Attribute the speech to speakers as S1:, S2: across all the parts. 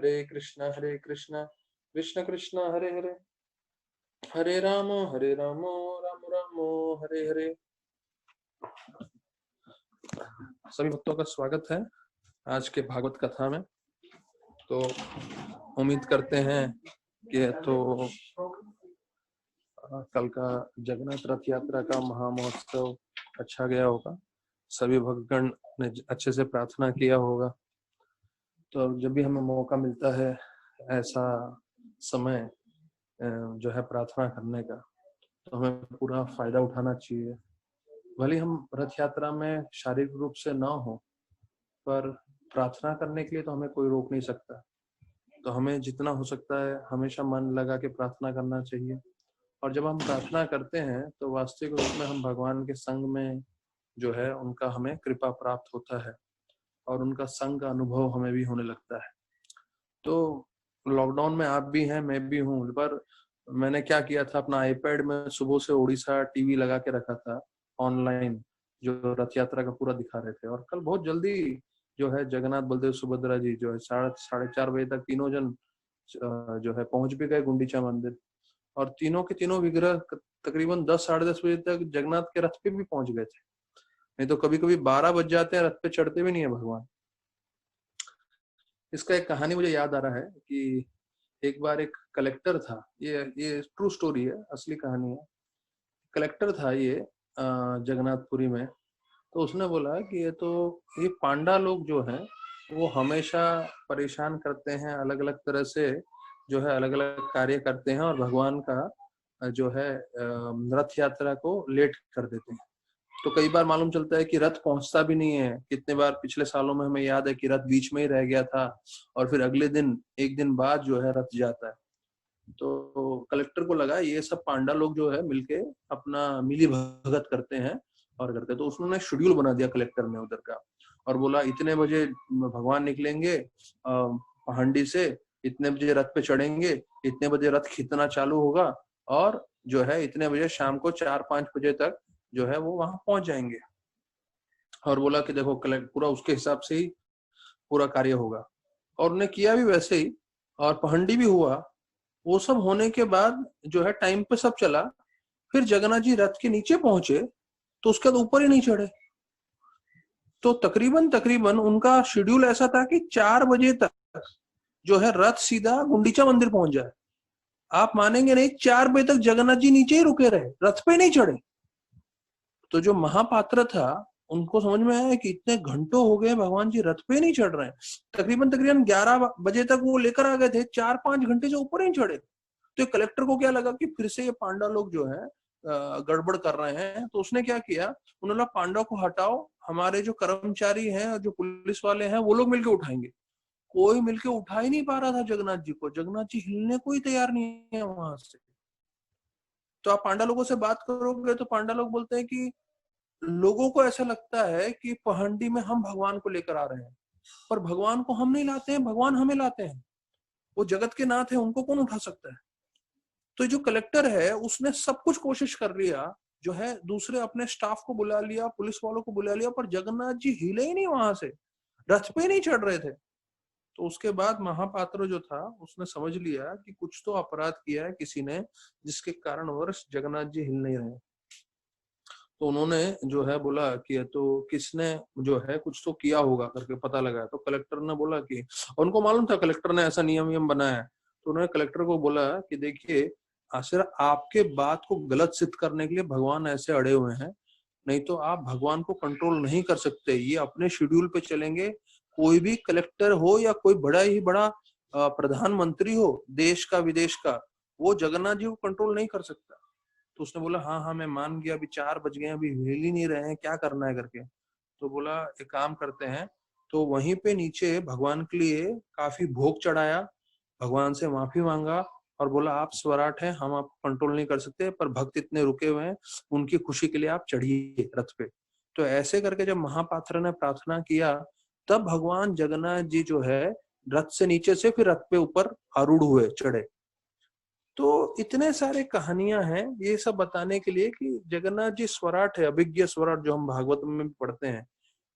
S1: कृष्ण कृष्ण कृष्ण हरे हरे, हरे राम राम राम हरे हरे। सभी भक्तों का स्वागत है आज के भागवत कथा में। तो उम्मीद करते हैं कि तो कल का जगन्नाथ रथ यात्रा का महामहोत्सव अच्छा गया होगा, सभी भक्तगण ने अच्छे से प्रार्थना किया होगा। तो जब भी हमें मौका मिलता है ऐसा समय जो है प्रार्थना करने का, तो हमें पूरा फायदा उठाना चाहिए। भले हम रथ यात्रा में शारीरिक रूप से ना हो, पर प्रार्थना करने के लिए तो हमें कोई रोक नहीं सकता। तो हमें जितना हो सकता है हमेशा मन लगा के प्रार्थना करना चाहिए। और जब हम प्रार्थना करते हैं तो वास्तविक रूप में हम भगवान के संग में जो है उनका हमें कृपा प्राप्त होता है और उनका संग का अनुभव हमें भी होने लगता है। तो लॉकडाउन में आप भी हैं, मैं भी हूँ, पर मैंने क्या किया था, अपना आईपैड में सुबह से उड़ीसा टीवी लगा के रखा था ऑनलाइन, जो रथ यात्रा का पूरा दिखा रहे थे। और कल बहुत जल्दी जो है जगन्नाथ बलदेव सुभद्रा जी जो है 4:30 बजे तक तीनों जन जो है पहुंच भी गए गुंडीचा मंदिर। और तीनों के तीनों विग्रह तकरीबन 10-10:30 बजे तक जगन्नाथ के रथ पे भी पहुंच गए थे। नहीं तो कभी कभी 12 बज जाते हैं, रथ पे चढ़ते भी नहीं है भगवान। इसका एक कहानी मुझे याद आ रहा है कि एक बार एक कलेक्टर था, ये ट्रू स्टोरी है, असली कहानी है। कलेक्टर था ये जगन्नाथपुरी में। तो उसने बोला कि ये पांडा लोग जो हैं वो हमेशा परेशान करते हैं, अलग अलग तरह से जो है अलग अलग कार्य करते हैं और भगवान का जो है रथ यात्रा को लेट कर देते हैं। तो कई बार मालूम चलता है कि रथ पहुंचता भी नहीं है। कितने बार पिछले सालों में हमें याद है कि रथ बीच में ही रह गया था और फिर अगले दिन एक दिन बाद जो है रथ जाता है। तो कलेक्टर को लगा ये सब पांडा लोग जो है मिलके अपना मिली भगत करते हैं और करते। तो उसने शेड्यूल बना दिया कलेक्टर ने उधर का, और बोला इतने बजे भगवान निकलेंगे पहाड़ी से, इतने बजे रथ पे चढ़ेंगे, इतने बजे रथ खींचना चालू होगा, और जो है इतने बजे शाम को 4-5 बजे तक जो है वो वहां पहुंच जाएंगे। और बोला कि देखो पूरा उसके हिसाब से ही पूरा कार्य होगा। और उन्हें किया भी वैसे ही, और पहंडी भी हुआ। वो सब होने के बाद जो है टाइम पे सब चला। फिर जगन्नाथ जी रथ के नीचे पहुंचे तो उसके बाद ऊपर ही नहीं चढ़े। तो तकरीबन तकरीबन उनका शेड्यूल ऐसा था कि 4 बजे तक जो है रथ सीधा गुंडीचा मंदिर पहुंच जाए। आप मानेंगे नहीं, 4 बजे तक जगन्नाथ जी नीचे ही रुके रहे, रथ पे नहीं चढ़े। तो जो महापात्र था उनको समझ में आया कि इतने घंटों हो गए भगवान जी रथ पे नहीं चढ़ रहे हैं। तकरीबन तकरीबन 11 बजे तक वो लेकर आ गए थे, 4-5 घंटे से ऊपर ही चढ़े। तो कलेक्टर को क्या लगा कि फिर से ये पांडा लोग जो है गड़बड़ कर रहे हैं। तो उसने क्या किया, उन्होंने पांडा को हटाओ, हमारे जो कर्मचारी हैं, जो पुलिस वाले हैं, वो लोग मिलकर उठाएंगे। कोई मिलके उठा ही नहीं पा रहा था जगन्नाथ जी को। जगन्नाथ जी हिलने को ही तैयार नहीं है वहां से। तो आप पांडा लोगों से बात करोगे तो पांडा लोग बोलते हैं कि लोगों को ऐसा लगता है कि पहाड़ी में हम भगवान को लेकर आ रहे हैं, पर भगवान को हम नहीं लाते हैं, भगवान हमें लाते हैं। वो जगत के नाथ है, उनको कौन उठा सकता है। तो जो कलेक्टर है उसने सब कुछ कोशिश कर लिया, जो है दूसरे अपने स्टाफ को बुला लिया, पुलिस वालों को बुला लिया, पर जगन्नाथ जी हिले ही नहीं वहां से, रथ पे नहीं चढ़ रहे थे। तो उसके बाद महापात्र जो था उसने समझ लिया कि कुछ तो अपराध किया है किसी ने, जिसके कारणवश जगन्नाथ जी हिल नहीं रहे। तो उन्होंने जो है बोला कि तो किसने जो है कुछ तो किया होगा करके पता लगा। तो कलेक्टर ने बोला कि, उनको मालूम था कलेक्टर ने ऐसा नियम बनाया है। तो उन्होंने कलेक्टर को बोला कि देखिए आसिर, आपके बात को गलत सिद्ध करने के लिए भगवान ऐसे अड़े हुए हैं, नहीं तो आप भगवान को कंट्रोल नहीं कर सकते। ये अपने शेड्यूल पे चलेंगे। कोई भी कलेक्टर हो या कोई बड़ा ही बड़ा प्रधानमंत्री हो देश का विदेश का, वो जगन्नाथ जी को कंट्रोल नहीं कर सकता। तो उसने बोला हाँ हाँ मैं मान गया, अभी 4 बज गए, अभी हिल ही नहीं रहे हैं, क्या करना है करके। तो बोला एक काम करते हैं। तो वहीं पे नीचे भगवान के लिए काफी भोग चढ़ाया, भगवान से माफी मांगा और बोला आप स्वराट हैं, हम आपको कंट्रोल नहीं कर सकते, पर भक्त इतने रुके हुए हैं, उनकी खुशी के लिए आप चढ़िए रथ पे। तो ऐसे करके जब महापात्र ने प्रार्थना किया, तब भगवान जगन्नाथ जी जो है रथ से नीचे से फिर रथ पे ऊपर आरूढ़ हुए, चढ़े। तो इतने सारे कहानियां हैं ये सब बताने के लिए कि जगन्नाथ जी स्वराट है, अभिज्ञ स्वराट, जो हम भागवत में भी पढ़ते हैं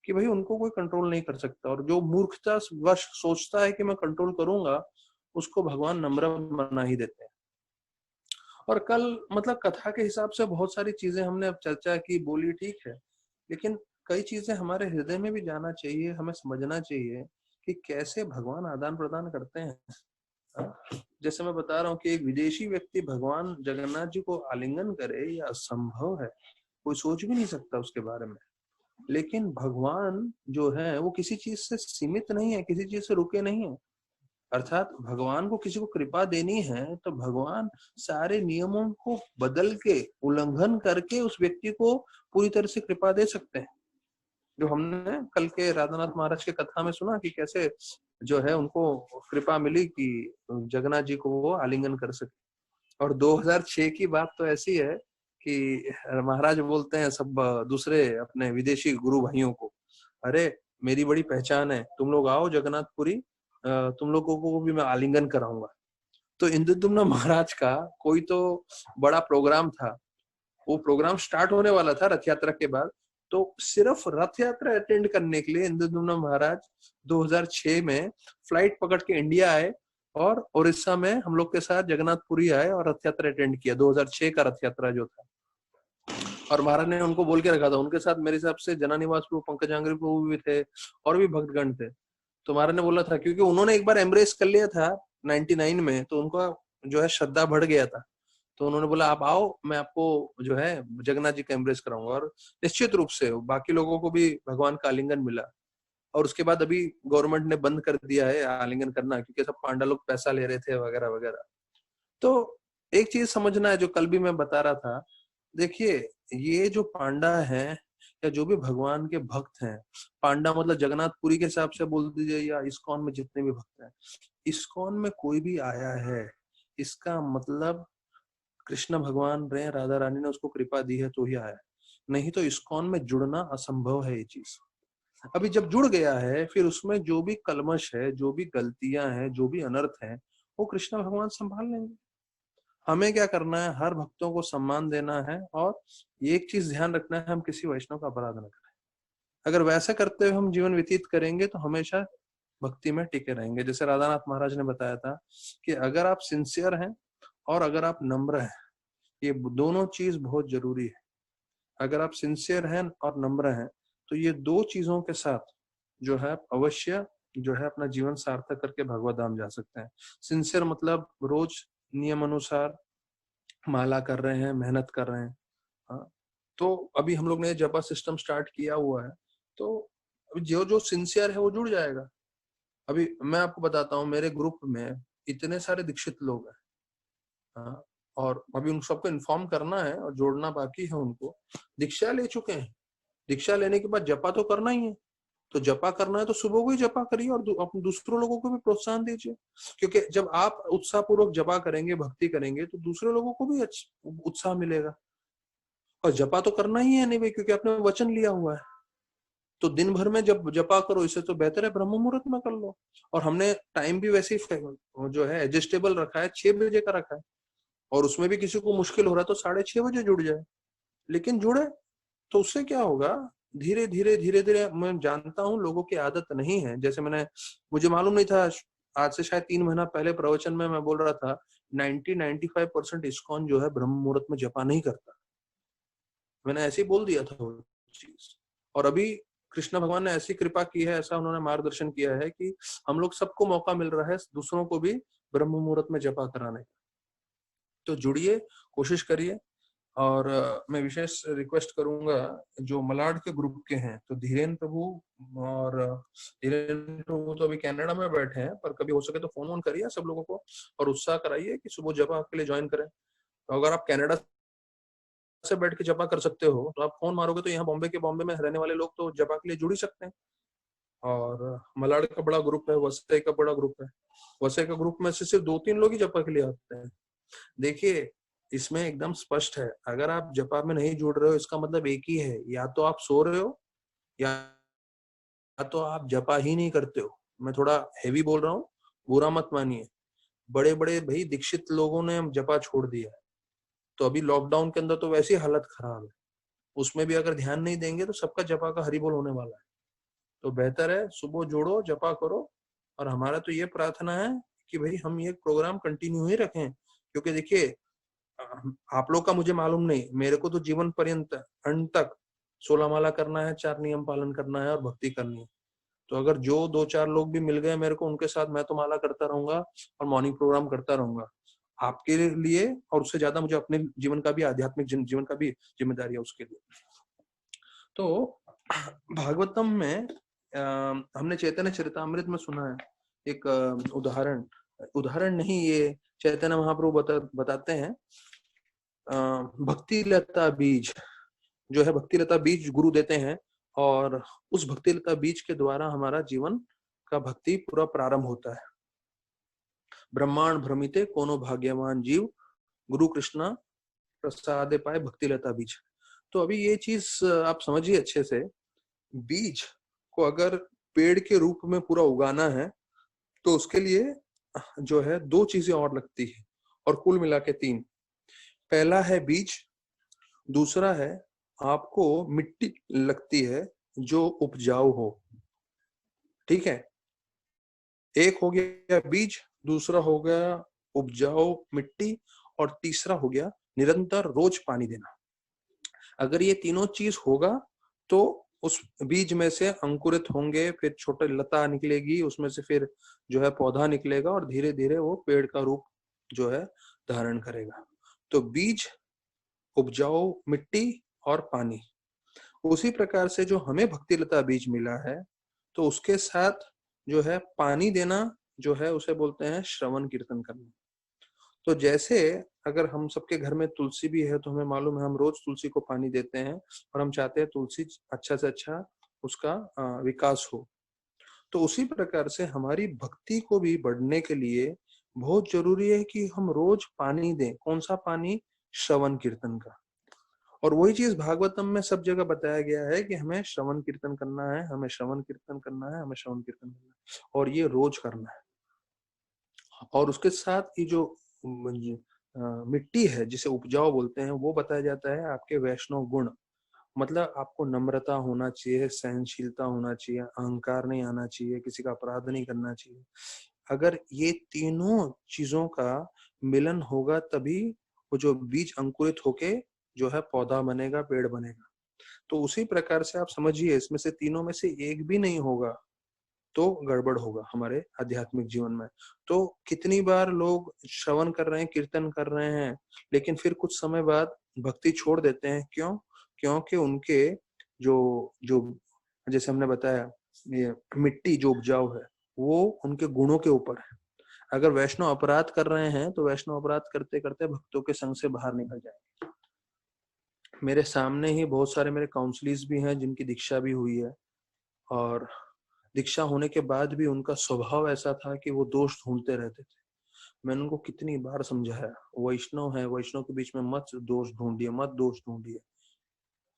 S1: कि भाई उनको कोई कंट्रोल नहीं कर सकता, और जो मूर्खता वश सोचता है कि मैं कंट्रोल करूंगा, उसको भगवान नम्र बना ही देते हैं। और कल मतलब कथा के हिसाब से बहुत सारी चीजें हमने अब चर्चा की, बोली, ठीक है, लेकिन कई चीजें हमारे हृदय में भी जाना चाहिए, हमें समझना चाहिए कि कैसे भगवान आदान प्रदान करते हैं। जैसे मैं बता रहा हूँ कि एक विदेशी व्यक्ति भगवान जगन्नाथ जी को आलिंगन करे, ये असंभव है, कोई सोच भी नहीं सकता उसके बारे में। लेकिन भगवान जो है वो किसी चीज से सीमित नहीं है, किसी चीज से रुके नहीं है। अर्थात भगवान को किसी को कृपा देनी है तो भगवान सारे नियमों को बदल के, उल्लंघन करके उस व्यक्ति को पूरी तरह से कृपा दे सकते हैं। जो हमने कल के राधानाथ महाराज के कथा में सुना कि कैसे जो है उनको कृपा मिली कि जगन्नाथ जी को वो आलिंगन कर सके। और 2006 की बात तो ऐसी है कि महाराज बोलते हैं सब दूसरे अपने विदेशी गुरु भाइयों को, अरे मेरी बड़ी पहचान है, तुम लोग आओ जगन्नाथपुरी, तुम लोगों को भी मैं आलिंगन कराऊंगा। तो इंद्रद्युम्न महाराज का कोई तो बड़ा प्रोग्राम था, वो प्रोग्राम स्टार्ट होने वाला था रथ यात्रा के बाद, तो सिर्फ रथ यात्रा अटेंड करने के लिए इंद्रद्युम्न महाराज 2006 में फ्लाइट पकड़ के इंडिया आए और उड़ीसा में हम लोग के साथ जगन्नाथपुरी आए और रथ यात्रा अटेंड किया, 2006 का रथ यात्रा जो था। और महाराज ने उनको बोल के रखा था, उनके साथ मेरे हिसाब से जनानिवास प्रभु, पंकजांग्री प्रभु भी थे और भी भक्तगण थे। तो महाराज ने बोला था, क्योंकि उन्होंने एक बार एम्ब्रेस कर लिया था 99 में, तो उनका जो है श्रद्धा बढ़ गया था। तो उन्होंने बोला आप आओ, मैं आपको जो है जगन्नाथ जी का एम्ब्रेस कराऊंगा। और निश्चित रूप से बाकी लोगों को भी भगवान का आलिंगन मिला। और उसके बाद अभी गवर्नमेंट ने बंद कर दिया है आलिंगन करना, क्योंकि सब पांडा लोग पैसा ले रहे थे वगैरह वगैरह। तो एक चीज समझना है, जो कल भी मैं बता रहा था, देखिए ये जो पांडा है या जो भी भगवान के भक्त हैं, पांडा मतलब जगन्नाथपुरी के हिसाब से बोल दीजिए या इस्कॉन में जितने भी भक्त हैं, इस्कॉन में कोई भी आया है, इसका मतलब कृष्ण भगवान रहे, राधा रानी ने उसको कृपा दी है तो ही आया, नहीं तो इस्कॉन में जुड़ना असंभव है ये चीज। अभी जब जुड़ गया है, फिर उसमें जो भी कलमश है, जो भी गलतियां हैं, जो भी अनर्थ है, वो कृष्ण भगवान संभाल लेंगे। हमें क्या करना है, हर भक्तों को सम्मान देना है, और एक चीज ध्यान रखना है, हम किसी वैष्णव का अपराध न करें। अगर वैसा करते हुए हम जीवन व्यतीत करेंगे तो हमेशा भक्ति में टिके रहेंगे। जैसे राधानाथ महाराज ने बताया था कि अगर आप सिंसियर हैं और अगर आप नम्र हैं, ये दोनों चीज बहुत जरूरी है। अगर आप सिंसियर हैं और नम्र हैं तो ये दो चीजों के साथ जो है अवश्य जो है अपना जीवन सार्थक करके भगवत धाम जा सकते हैं। सिंसियर मतलब रोज नियम अनुसार माला कर रहे हैं, मेहनत कर रहे हैं। हाँ, तो अभी हम लोग ने जपा सिस्टम स्टार्ट किया हुआ है, तो जो जो सिंसियर है वो जुड़ जाएगा। अभी मैं आपको बताता हूँ, मेरे ग्रुप में इतने सारे दीक्षित लोग हैं। हाँ, और अभी उन सबको इन्फॉर्म करना है और जोड़ना बाकी है उनको। दीक्षा ले चुके हैं, दीक्षा लेने के बाद जपा तो करना ही है, तो जपा करना है तो सुबह को ही जपा करिए और दूसरों लोगों को भी प्रोत्साहन दीजिए। क्योंकि जब आप उत्साह पूर्वक जपा करेंगे, भक्ति करेंगे, तो दूसरे लोगों को भी उत्साह मिलेगा। और जपा तो करना ही है नहीं भाई, क्योंकि आपने वचन लिया हुआ है। तो दिन भर में जब जपा करो, इससे तो बेहतर है ब्रह्म मुहूर्त में कर लो। और हमने टाइम भी वैसे ही जो है एडजस्टेबल रखा है, 6 बजे का रखा है। और उसमें भी किसी को मुश्किल हो रहा है तो 6:30 बजे जुड़ जाए, लेकिन जुड़े। तो उससे क्या होगा, धीरे धीरे धीरे धीरे, मैं जानता हूँ लोगों की आदत नहीं है, जैसे मुझे मालूम नहीं था, आज से शायद 3 महीना पहले प्रवचन में मैं बोल रहा था 90-95% इस्कॉन जो है ब्रह्म मुहूर्त में जपा नहीं करता। मैंने ऐसे ही बोल दिया था वो चीज। और अभी कृष्ण भगवान ने ऐसी कृपा की है, ऐसा उन्होंने मार्गदर्शन किया है कि हम लोग सबको मौका मिल रहा है दूसरों को भी ब्रह्म मुहूर्त में जपा कराने का। तो जुड़िए, कोशिश करिए। और मैं विशेष रिक्वेस्ट करूंगा जो मलाड के ग्रुप के हैं, तो धीरेन्द्र प्रभु और धीरेन्द्र प्रभु तो अभी कनाडा में बैठे हैं, पर कभी हो सके तो फोन करिए सब लोगों को और उत्साह कराइए कि सुबह जपा के लिए ज्वाइन करें। तो अगर आप कनाडा से बैठ के जपा कर सकते हो तो आप फोन मारोगे तो यहाँ बॉम्बे में रहने वाले लोग तो जपा के लिए जुड़ ही सकते हैं। और मलाड का बड़ा ग्रुप है, वसई का बड़ा ग्रुप है, वसई का ग्रुप में से सिर्फ 2-3 लोग ही जपा के लिए आते हैं। देखिए इसमें एकदम स्पष्ट है, अगर आप जपा में नहीं जुड़ रहे हो इसका मतलब एक ही है, या तो आप सो रहे हो या तो आप जपा ही नहीं करते हो। मैं थोड़ा हेवी बोल रहा हूँ, बुरा मत मानिए। बड़े बड़े भाई दीक्षित लोगों ने जपा छोड़ दिया है। तो अभी लॉकडाउन के अंदर तो वैसी हालत खराब है, उसमें भी अगर ध्यान नहीं देंगे तो सबका जपा का हरिबोल होने वाला है। तो बेहतर है सुबह जोड़ो, जपा करो। और हमारा तो ये प्रार्थना है कि भाई हम ये प्रोग्राम कंटिन्यू ही रखें, क्योंकि देखिए आप लोग का मुझे मालूम नहीं, मेरे को तो जीवन पर्यंत अंत तक 16 माला करना है, 4 नियम पालन करना है और भक्ति करनी है। तो अगर जो 2-4 लोग भी मिल गए मेरे को, उनके साथ मैं तो माला करता रहूंगा और मॉर्निंग प्रोग्राम करता रहूंगा आपके लिए, और उससे ज्यादा मुझे अपने जीवन का भी, आध्यात्मिक जीवन का भी जिम्मेदारी है उसके लिए। तो भागवतम में हमने चैतन्य चरितामृत में सुना है एक उदाहरण नहीं, ये चैतन्य महाप्रभु बताते हैं भक्ति लता बीज जो है, भक्ति लता बीज गुरु देते हैं, और उस भक्ति लता बीज के द्वारा हमारा जीवन का भक्ति पूरा प्रारंभ होता है। ब्रह्मांड भ्रमिते कोनो भाग्यवान जीव, गुरु कृष्णा प्रसादे पाए भक्ति लता बीज। तो अभी ये चीज आप समझिए अच्छे से, बीज को अगर पेड़ के रूप में पूरा उगाना है तो उसके लिए जो है 2 चीजें और लगती है, और कुल मिला के 3। पहला है बीज, दूसरा है आपको मिट्टी लगती है जो उपजाऊ हो। ठीक है, एक हो गया बीज, दूसरा हो गया उपजाऊ मिट्टी, और तीसरा हो गया निरंतर रोज पानी देना। अगर ये तीनों चीज होगा तो उस बीज में से अंकुरित होंगे, फिर छोटा लता निकलेगी, उसमें से फिर जो है पौधा निकलेगा, और धीरे धीरे वो पेड़ का रूप जो है धारण करेगा। तो बीज, उपजाऊ मिट्टी और पानी। उसी प्रकार से जो हमें भक्ति लता बीज मिला है, तो उसके साथ जो है पानी देना जो है उसे बोलते हैं श्रवण कीर्तन करना। तो जैसे अगर हम सबके घर में तुलसी भी है तो हमें मालूम है हम रोज तुलसी को पानी देते हैं, और हम चाहते हैं तुलसी अच्छा से अच्छा उसका विकास हो। तो उसी प्रकार से हमारी भक्ति को भी बढ़ने के लिए बहुत जरूरी है कि हम रोज पानी दें। कौन सा पानी? श्रवण कीर्तन का। और वही चीज भागवतम में सब जगह बताया गया है कि हमें श्रवण कीर्तन करना है, हमें श्रवण कीर्तन करना है, हमें श्रवण कीर्तन करना है, और ये रोज करना है। और उसके साथ ये जो मिट्टी है जिसे उपजाऊ बोलते हैं, वो बताया जाता है आपके वैष्णव गुण। मतलब आपको नम्रता होना चाहिए, सहनशीलता होना चाहिए, अहंकार नहीं आना चाहिए, किसी का अपराध नहीं करना चाहिए। अगर ये तीनों चीजों का मिलन होगा तभी वो जो बीज अंकुरित होके जो है पौधा बनेगा, पेड़ बनेगा। तो उसी प्रकार से आप समझिए, इसमें से तीनों में से एक भी नहीं होगा तो गड़बड़ होगा हमारे आध्यात्मिक जीवन में। तो कितनी बार लोग श्रवण कर रहे हैं, कीर्तन कर रहे हैं, लेकिन फिर कुछ समय बाद भक्ति छोड़ देते हैं। क्यों? क्योंकि उनके जो जो जैसे हमने बताया, ये मिट्टी जो उपजाऊ है वो उनके गुणों के ऊपर है। अगर वैष्णव अपराध कर रहे हैं तो वैष्णव अपराध करते करते भक्तों के संग से बाहर निकल जाएंगे। मेरे सामने ही बहुत सारे मेरे काउंसलिस भी हैं जिनकी दीक्षा भी हुई है, और दीक्षा होने के बाद भी उनका स्वभाव ऐसा था कि वो दोष ढूंढते रहते थे। मैंने उनको कितनी बार समझाया, वैष्णव है, वैष्णव के बीच में मत दोष ढूंढिए, मत दोष ढूंढिए।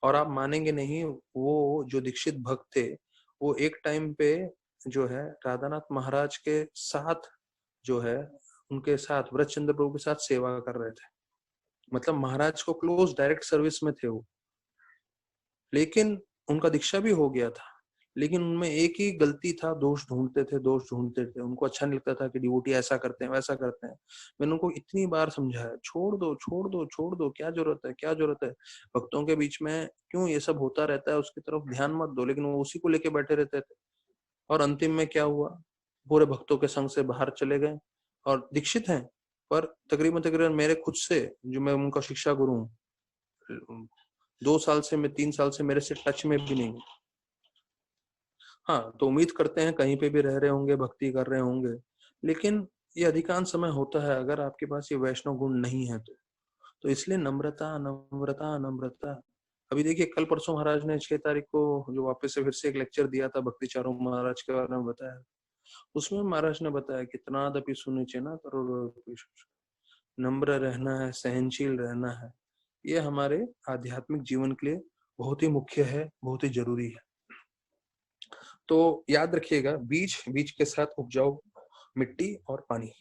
S1: और आप मानेंगे नहीं, वो जो दीक्षित भक्त थे वो एक टाइम पे जो है राधानाथ महाराज के साथ जो है उनके साथ व्रतचंद्र प्रभु के साथ सेवा कर रहे थे। मतलब महाराज को क्लोज डायरेक्ट सर्विस में थे वो, लेकिन उनका दीक्षा भी हो गया था, लेकिन उनमें एक ही गलती था, दोष ढूंढते थे, दोष ढूंढते थे। उनको अच्छा नहीं लगता था कि डिवोटी ऐसा करते हैं, वैसा करते हैं। मैंने उनको इतनी बार समझाया, छोड़ दो, छोड़ दो, छोड़ दो, क्या जरूरत है, क्या जरूरत है। भक्तों के बीच में क्यों ये सब होता रहता है, उसकी तरफ ध्यान मत दो। लेकिन वो उसी को लेके बैठे रहते थे, और अंतिम में क्या हुआ, पूरे भक्तों के संग से बाहर चले गए। और दीक्षित हैं, पर तकरीबन तकरीबन मेरे खुद से, जो मैं उनका शिक्षा गुरु हूँ, 2 साल से, मैं 3 साल से मेरे से टच में भी नहीं हूँ। हाँ, तो उम्मीद करते हैं कहीं पे भी रह रहे होंगे, भक्ति कर रहे होंगे, लेकिन ये अधिकांश समय होता है अगर आपके पास ये वैष्णव गुण नहीं है तो इसलिए नम्रता, नम्रता, नम्रता। अभी देखिए कल परसों महाराज ने 6 तारीख को जो वापस से फिर से एक लेक्चर दिया था, भक्ति चारों महाराज के बारे में बताया। उसमें महाराज ने बताया कितना दपि सुनिचे ना करो, नम्र रहना है, सहनशील रहना है। ये हमारे आध्यात्मिक जीवन के लिए बहुत ही मुख्य है, बहुत ही जरूरी है। तो याद रखिएगा, बीज, बीज के साथ उपजाऊ मिट्टी और पानी।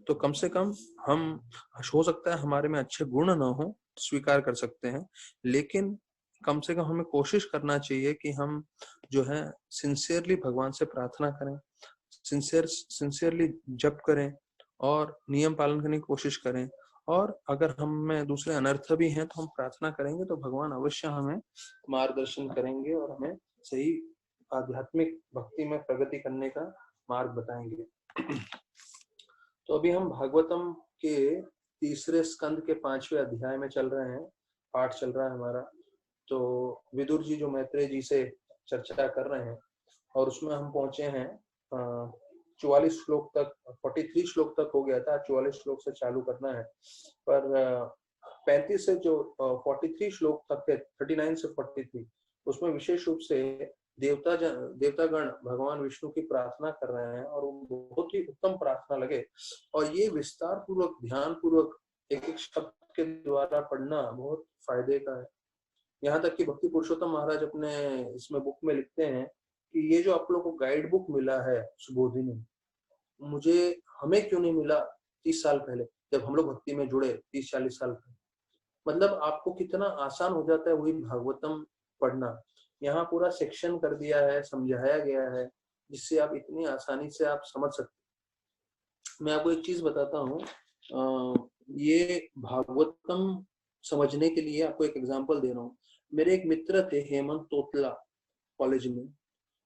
S1: तो कम से कम हम, हो सकता है हमारे में अच्छे गुण ना हो, स्वीकार कर सकते हैं, लेकिन कम से कम हमें कोशिश करना चाहिए कि हम जो है सिंसियरली भगवान से प्रार्थना करें, सिंसियरली जप करें और नियम पालन करने की कोशिश करें। और अगर हम में दूसरे अनर्थ भी हैं तो हम प्रार्थना करेंगे तो भगवान अवश्य हमें मार्गदर्शन करेंगे और हमें सही आध्यात्मिक भक्ति में प्रगति करने का मार्ग बताएंगे। तो अभी हम भागवतम के तीसरे स्कंद के 5वें अध्याय में चल रहे हैं, पाठ चल रहा है हमारा। तो विदुर जी जो मैत्रेय जी से चर्चा कर रहे हैं और उसमें हम पहुंचे हैं 44 श्लोक तक, 43 श्लोक तक हो गया था, 44 श्लोक से चालू करना है। पर 35 से जो 43 श्लोक तक थे, 39 से 43, उसमें विशेष रूप से देवतागण भगवान विष्णु की प्रार्थना कर रहे हैं और वो बहुत ही उत्तम प्रार्थना लगे। और ये विस्तार पूर्वक ध्यान पूर्वक एक एक शब्द के द्वारा पढ़ना बहुत फायदे का है। यहाँ तक कि भक्ति पुरुषोत्तम महाराज अपने इसमें बुक में लिखते हैं कि ये जो आप लोग को गाइड बुक मिला है सुबोधिनी, हमें क्यों नहीं मिला 30 साल पहले जब हम लोग भक्ति में जुड़े, 30-40 साल पहले। मतलब आपको कितना आसान हो जाता है वही भागवतम पढ़ना। यहाँ पूरा सेक्शन कर दिया है, समझाया गया है, जिससे आप इतनी आसानी से आप समझ सकते। मैं आपको एक चीज बताता हूँ, ये भागवतम समझने के लिए आपको एक एग्जांपल दे रहा हूँ। मेरे एक मित्र थे हेमंत तोतला कॉलेज में,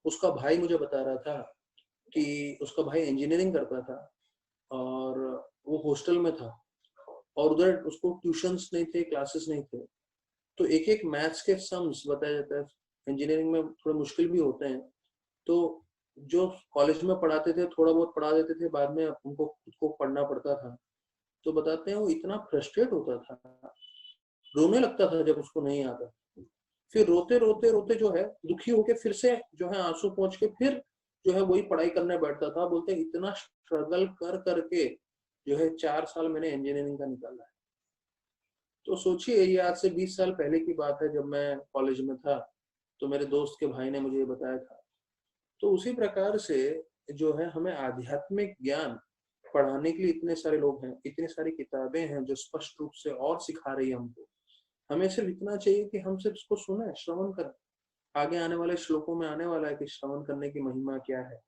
S1: उसका भाई मुझे बता रहा था कि उसका भाई इंजीनियरिंग करता था और वो हॉस्टल में था और उधर उसको ट्यूशंस नहीं थे, क्लासेस नहीं थे। तो एक एक मैथ्स के सम्स बताया जाता है, इंजीनियरिंग में थोड़े मुश्किल भी होते हैं। तो जो कॉलेज में पढ़ाते थे थोड़ा बहुत पढ़ा देते थे, बाद में उनको खुद को पढ़ना पड़ता था। तो बताते हैं वो इतना फ्रस्ट्रेट होता था, रोने लगता था जब उसको नहीं आता। फिर रोते रोते रोते जो है दुखी होके फिर से जो है आंसू पहुंच के फिर जो है वही पढ़ाई करने बैठता था। बोलते इतना स्ट्रगल कर करके जो है 4 साल मैंने इंजीनियरिंग का निकाला है। तो सोचिए ये आज से 20 साल पहले की बात है, जब मैं कॉलेज में था तो मेरे दोस्त के भाई ने मुझे ये बताया था। तो उसी प्रकार से जो है हमें आध्यात्मिक ज्ञान पढ़ाने के लिए इतने सारे लोग हैं, इतनी सारी किताबें हैं जो स्पष्ट रूप से और सिखा रही है हमको। हमें सिर्फ इतना चाहिए कि हम सिर्फ इसको सुने, श्रवण करें। आगे आने वाले श्लोकों में आने वाला है कि श्रवण करने की महिमा क्या है।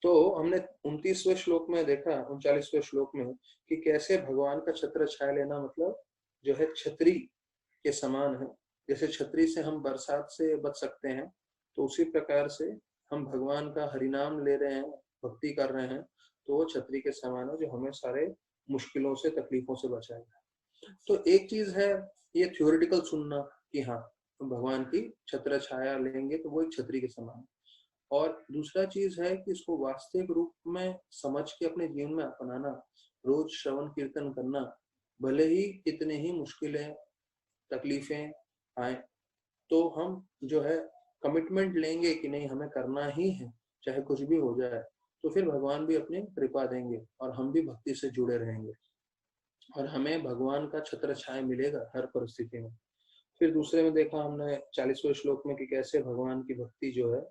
S1: तो हमने 29वें श्लोक में देखा, 39वें श्लोक में, कि कैसे भगवान का छत्र छाया लेना मतलब जो है छतरी के समान है। जैसे छतरी से हम बरसात से बच सकते हैं, तो उसी प्रकार से हम भगवान का हरिनाम ले रहे हैं, भक्ति कर रहे हैं, तो वो छतरी के समान है जो हमें सारे मुश्किलों से, तकलीफों से बचाएगा। तो एक चीज है ये थ्योरेटिकल सुनना कि हाँ भगवान की छत्र छाया लेंगे तो वो एक छतरी के समान है। और दूसरा चीज है कि इसको वास्तविक रूप में समझ के अपने जीवन में अपनाना, रोज श्रवण कीर्तन करना, भले ही कितने ही मुश्किलें तकलीफें आए, तो हम जो है कमिटमेंट लेंगे कि नहीं हमें करना ही है, चाहे कुछ भी हो जाए। तो फिर भगवान भी अपनी कृपा देंगे और हम भी भक्ति से जुड़े रहेंगे और हमें भगवान का छत्र छाया मिलेगा हर परिस्थिति में। फिर दूसरे में देखा हमने 40वें श्लोक में कि कैसे भगवान की भक्ति जो है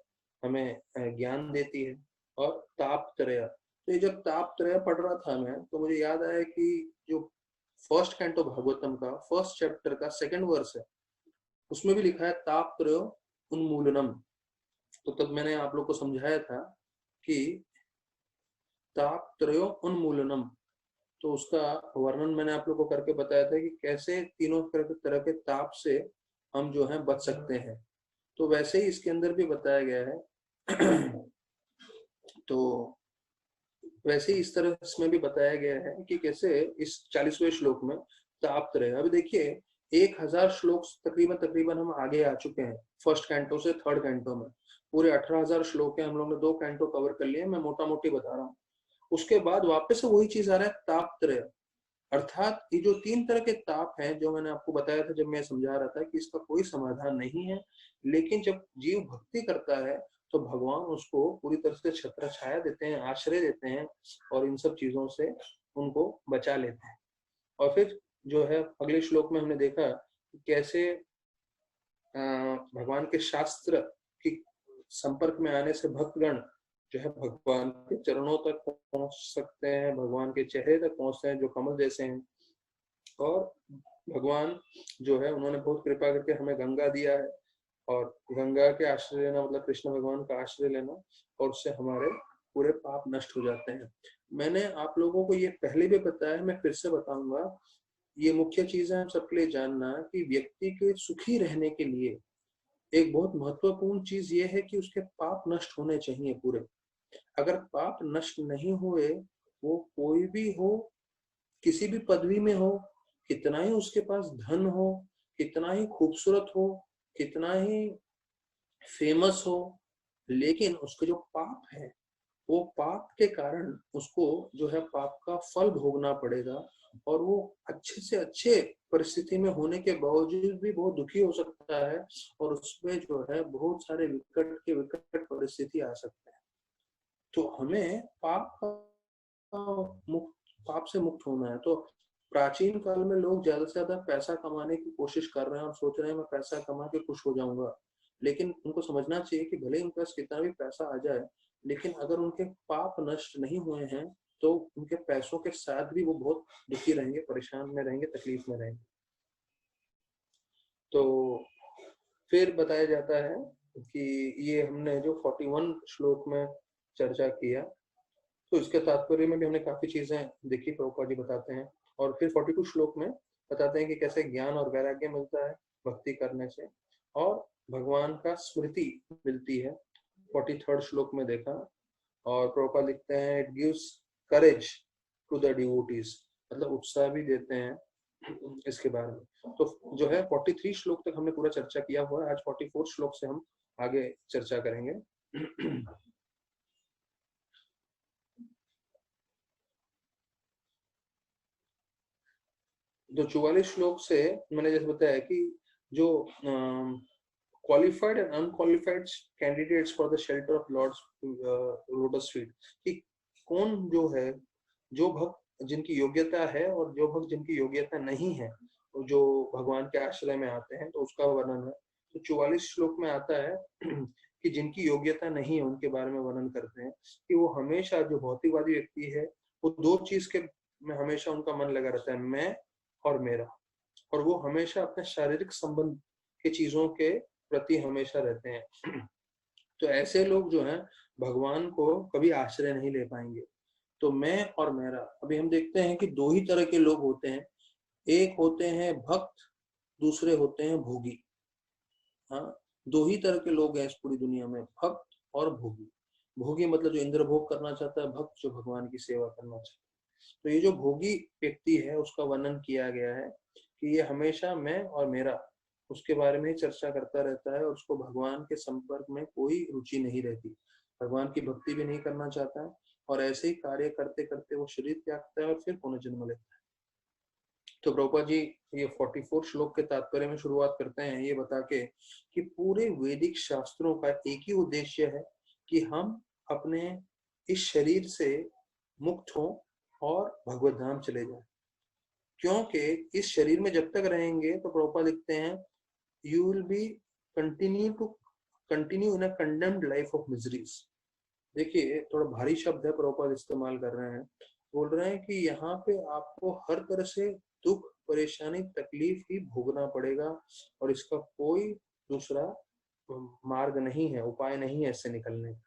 S1: हमें ज्ञान देती है। और तापत्रय, तो ये जब तापत्रय पढ़ रहा था मैं तो मुझे याद आया कि जो फर्स्ट कैंटो भागवतम का फर्स्ट चैप्टर का 2nd वर्स है, उसमें भी लिखा है तापत्रय उन्मूलनम। तो तब मैंने आप लोग को समझाया था कि तापत्रय उन्मूलनम, तो उसका वर्णन मैंने आप लोग को करके बताया था कि कैसे तीनों तरह के ताप से हम जो है बच सकते हैं। तो वैसे ही इसके अंदर भी बताया गया है तो वैसे ही इस तरह इसमें भी बताया गया है कि कैसे इस 40वें श्लोक में तापत्रय। अभी देखिए 1000 श्लोक तकरीबन हम आगे आ चुके हैं फर्स्ट कैंटो से 3rd कैंटो में। पूरे 18,000 श्लोक है, हम लोग ने 2 कैंटो कवर कर लिए, मैं मोटा मोटी बता रहा हूँ। उसके बाद वापस से वही चीज आ रहा है तापत्रय, अर्थात ये जो 3 तरह के ताप हैं जो मैंने आपको बताया था जब मैं समझा रहा था कि इसका कोई समाधान नहीं है, लेकिन जब जीव भक्ति करता है तो भगवान उसको पूरी तरह से छत्र छाया देते हैं, आश्रय देते हैं और इन सब चीजों से उनको बचा लेते हैं। और फिर जो है अगले श्लोक में हमने देखा कैसे भगवान के शास्त्र की संपर्क में आने से भक्तगण जो है भगवान के चरणों तक पहुंच सकते हैं, भगवान के चेहरे तक पहुंचते हैं जो कमल जैसे हैं। और भगवान जो है उन्होंने बहुत कृपा करके हमें गंगा दिया है, और गंगा के आश्रय लेना मतलब कृष्ण भगवान का आश्रय लेना, और उससे हमारे पूरे पाप नष्ट हो जाते हैं। मैंने आप लोगों को ये पहले भी बताया, मैं फिर से बताऊंगा, ये मुख्य चीज है हम सबके लिए जानना कि व्यक्ति के सुखी रहने के लिए एक बहुत महत्वपूर्ण चीज ये है कि उसके पाप नष्ट होने चाहिए पूरे। अगर पाप नष्ट नहीं हुए, वो कोई भी हो, किसी भी पदवी में हो, कितना ही उसके पास धन हो, कितना ही खूबसूरत हो, कितना ही फेमस हो, लेकिन उसके जो पाप है, वो पाप के कारण उसको जो है पाप का फल भोगना पड़ेगा, और वो अच्छे से अच्छे परिस्थिति में होने के बावजूद भी बहुत दुखी हो सकता है, और उसमें जो है बहुत सारे विकट के विकट परिस्थिति आ सकते हैं। तो हमें पाप से मुक्त होना है। तो प्राचीन काल में लोग ज्यादा से ज्यादा पैसा कमाने की कोशिश कर रहे हैं और सोच रहे हैं मैं पैसा कमा के खुश हो जाऊंगा, लेकिन उनको समझना चाहिए कि भले उनके पास कितना भी पैसा आ जाए, लेकिन अगर उनके पाप नष्ट नहीं हुए हैं तो उनके पैसों के साथ भी वो बहुत दुखी रहेंगे, परेशान में रहेंगे, तकलीफ में रहेंगे। तो फिर बताया जाता है कि ये हमने जो 41 श्लोक में चर्चा किया, तो इसके तात्पर्य में भी हमने काफी चीजें देखी, प्रभुपाद जी बताते हैं। और फिर 42 श्लोक में बताते हैं कि कैसे ज्ञान और वैराग्य मिलता है भक्ति करने से, और भगवान का स्मृति मिलती है 43rd श्लोक में देखा। और प्रभुपाद लिखते हैं it gives courage to the devotees, मतलब उत्साह भी देते हैं इसके बारे में। तो जो है 43 श्लोक तक हमने पूरा चर्चा किया हुआ है, आज 44 श्लोक से हम आगे चर्चा करेंगे। जो 44 श्लोक से मैंने जैसे बताया कि जो qualified and unqualified candidates for the shelter of lord's lotus feet, कि कौन जो है, जो भक्त जिनकी योग्यता है और जो भक्त जिनकी योग्यता नहीं है, जो भगवान के आश्रय में आते हैं, तो उसका वर्णन है। तो 44 श्लोक में आता है कि जिनकी योग्यता नहीं है उनके बारे में वर्णन करते हैं कि वो हमेशा, जो भौतिकवादी व्यक्ति है, वो दो चीज के में हमेशा उनका मन लगा रहता है, मैं और मेरा, और वो हमेशा अपने शारीरिक संबंध के चीजों के प्रति हमेशा रहते हैं। तो ऐसे लोग जो हैं भगवान को कभी आश्रय नहीं ले पाएंगे। तो मैं और मेरा, अभी हम देखते हैं कि दो ही तरह के लोग होते हैं, एक होते हैं भक्त, दूसरे होते हैं भोगी। हाँ, दो ही तरह के लोग हैं इस पूरी दुनिया में, भक्त और भोगी। भोगी मतलब जो इंद्र भोग करना चाहता है, भक्त जो भगवान की सेवा करना चाहता है। तो ये जो भोगी व्यक्ति है उसका वर्णन किया गया है कि ये हमेशा मैं और मेरा, उसके बारे में ही चर्चा करता रहता है, और उसको भगवान के संपर्क में कोई रुचि नहीं रहती, भगवान की भक्ति भी नहीं करना चाहता है, और ऐसे ही कार्य करते करते वो शरीर त्यागता है और फिर पुनर्जन्म लेता है। तो प्रभुपाद जी ये 44 श्लोक के तात्पर्य में शुरुआत करते हैं ये बता के कि पूरे वैदिक शास्त्रों का एक ही उद्देश्य है कि हम अपने इस शरीर से मुक्त हों और भगवत धाम चले जाएं। क्योंकि इस शरीर में जब तक रहेंगे, तो प्रभुपाद लिखते हैं, you will be continue in a condemned life of miseries. देखिए थोड़ा भारी शब्द है प्रभुपाद इस्तेमाल कर रहे हैं, बोल रहे हैं कि यहाँ पे आपको हर तरह से दुख, परेशानी, तकलीफ ही भोगना पड़ेगा, और इसका कोई दूसरा मार्ग नहीं है, उपाय नहीं है इससे निकलने का।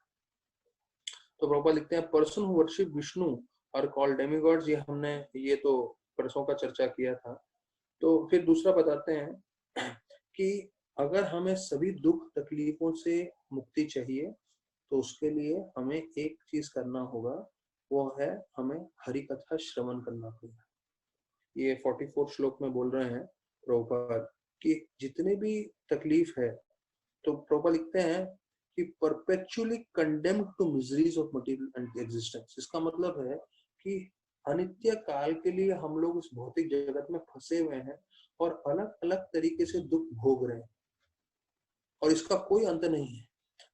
S1: तो प्रभुपाद लिखते हैं पर्सन हु वर्शिप विष्णु और कॉल्ड डेमिगॉड्स, ये हमने ये तो परसों का चर्चा किया था। तो फिर दूसरा बताते हैं कि अगर हमें सभी दुख तकलीफों से मुक्ति चाहिए, तो उसके लिए हमें एक चीज करना होगा, वो है हमें हरि कथा श्रवण करना होगा। ये 44 श्लोक में बोल रहे हैं प्रभुपाद कि जितने भी तकलीफ है, तो प्रभुपाद लिखते हैं कि perpetually condemned to miseries of material existence. इसका मतलब है कि अनित्य काल के लिए हम लोग इस भौतिक जगत में फंसे हुए हैं और अलग अलग तरीके से दुख भोग रहे हैं, और इसका कोई अंत नहीं है।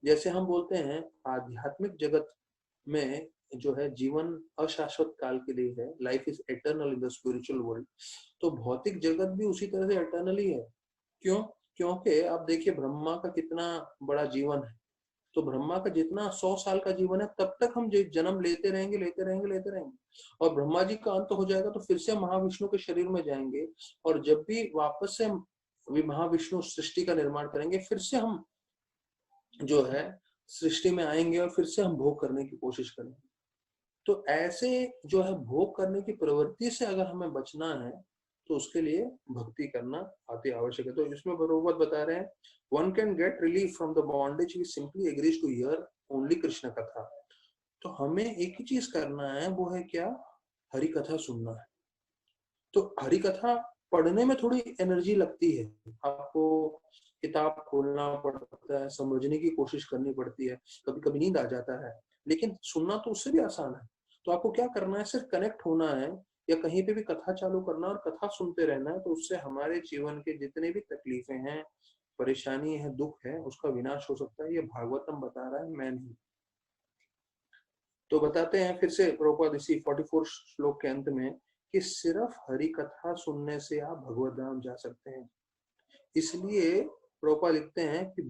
S1: जैसे हम बोलते हैं आध्यात्मिक जगत में जो है जीवन अशाश्वत काल के लिए है, life is eternal in the spiritual world, तो भौतिक जगत भी उसी तरह से एटर्नल ही है। क्यों? क्योंकि आप देखिए ब्रह्मा का कितना बड़ा जीवन है, तो ब्रह्मा का जितना 100 साल का जीवन है तब तक हम जन्म लेते रहेंगे लेते रहेंगे लेते रहेंगे, और ब्रह्मा जी का अंत हो जाएगा तो फिर से महाविष्णु के शरीर में जाएंगे, और जब भी वापस से महाविष्णु सृष्टि का निर्माण करेंगे, फिर से हम जो है सृष्टि में आएंगे और फिर से हम भोग करने की कोशिश करेंगे। तो ऐसे जो है भोग करने की प्रवृत्ति से अगर हमें बचना है तो उसके लिए भक्ति करना अति आवश्यक है। तो इसमें भगवत बता रहे हैं, one can get relief from the bondage he simply agrees to hear only Krishna कथा। तो हमें एक ही चीज करना है, वो है क्या, हरि कथा सुनना है। तो हरि कथा पढ़ने में थोड़ी एनर्जी लगती है, आपको किताब खोलना पड़ता है, समझने की कोशिश करनी पड़ती है, कभी कभी नींद आ जाता है, लेकिन सुनना तो उससे भी आसान है। तो आपको क्या करना है, सिर्फ कनेक्ट होना है या कहीं पे भी कथा चालू करना और कथा सुनते रहना है। तो उससे हमारे जीवन के जितने भी तकलीफें हैं, परेशानी है, दुख है, उसका विनाश हो सकता है। ये भागवतम बता रहा है, मैं नहीं। तो बताते हैं फिर से प्रभुपाद इसी 44 श्लोक के अंत में कि सिर्फ हरि कथा सुनने से आप भगवत धाम जा सकते हैं। इसलिए प्रभुपाद लिखते हैं कि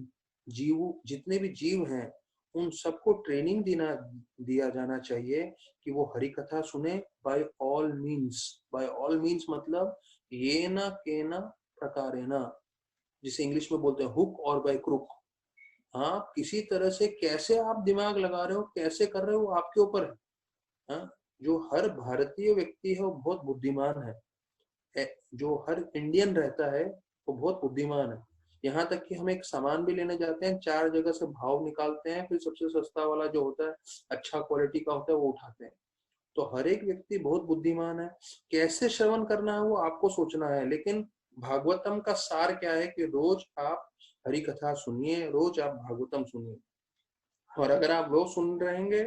S1: जीव, जितने भी जीव हैं, उन सबको ट्रेनिंग दिया जाना चाहिए कि वो हरि कथा सुने by all means. By all means मतलब ये ना के ना प्रकारेना, जिसे इंग्लिश में बोलते हैं हुक और बाय क्रुक। हाँ, किसी तरह से कैसे आप दिमाग लगा रहे हो, कैसे कर रहे हो, वो आपके ऊपर है। हाँ, जो हर भारतीय व्यक्ति है वो बहुत बुद्धिमान है, जो हर इंडियन रहता है वो बहुत बुद्धिमान है। यहाँ तक कि हम एक सामान भी लेने जाते हैं, 4 जगह से भाव निकालते हैं, फिर सबसे सस्ता वाला जो होता है, अच्छा क्वालिटी का होता है, वो उठाते हैं। तो हर एक व्यक्ति बहुत बुद्धिमान है। कैसे श्रवण करना है वो आपको सोचना है, लेकिन भागवतम का सार क्या है कि रोज आप हरि कथा सुनिए, रोज आप भागवतम सुनिए, और अगर आप वो सुन रहेंगे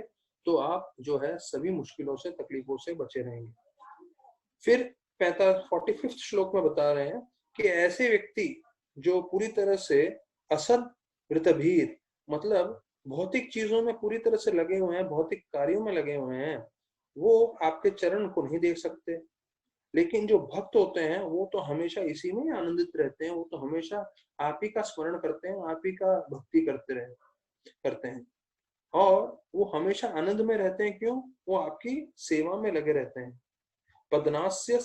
S1: तो आप जो है सभी मुश्किलों से, तकलीफों से बचे रहेंगे। फिर 45 श्लोक में बता रहे हैं कि ऐसे व्यक्ति जो पूरी तरह से असद वृतभीर, मतलब भौतिक चीजों में पूरी तरह से लगे हुए हैं, भौतिक कार्यों में लगे हुए हैं, वो आपके चरण को नहीं देख सकते। लेकिन जो भक्त होते हैं वो तो हमेशा इसी में आनंदित रहते हैं, वो तो हमेशा आप ही का स्मरण करते हैं, आप ही का भक्ति करते हैं, और वो हमेशा आनंद में रहते हैं। क्यों? वो आपकी सेवा में लगे रहते हैं। पदनास्य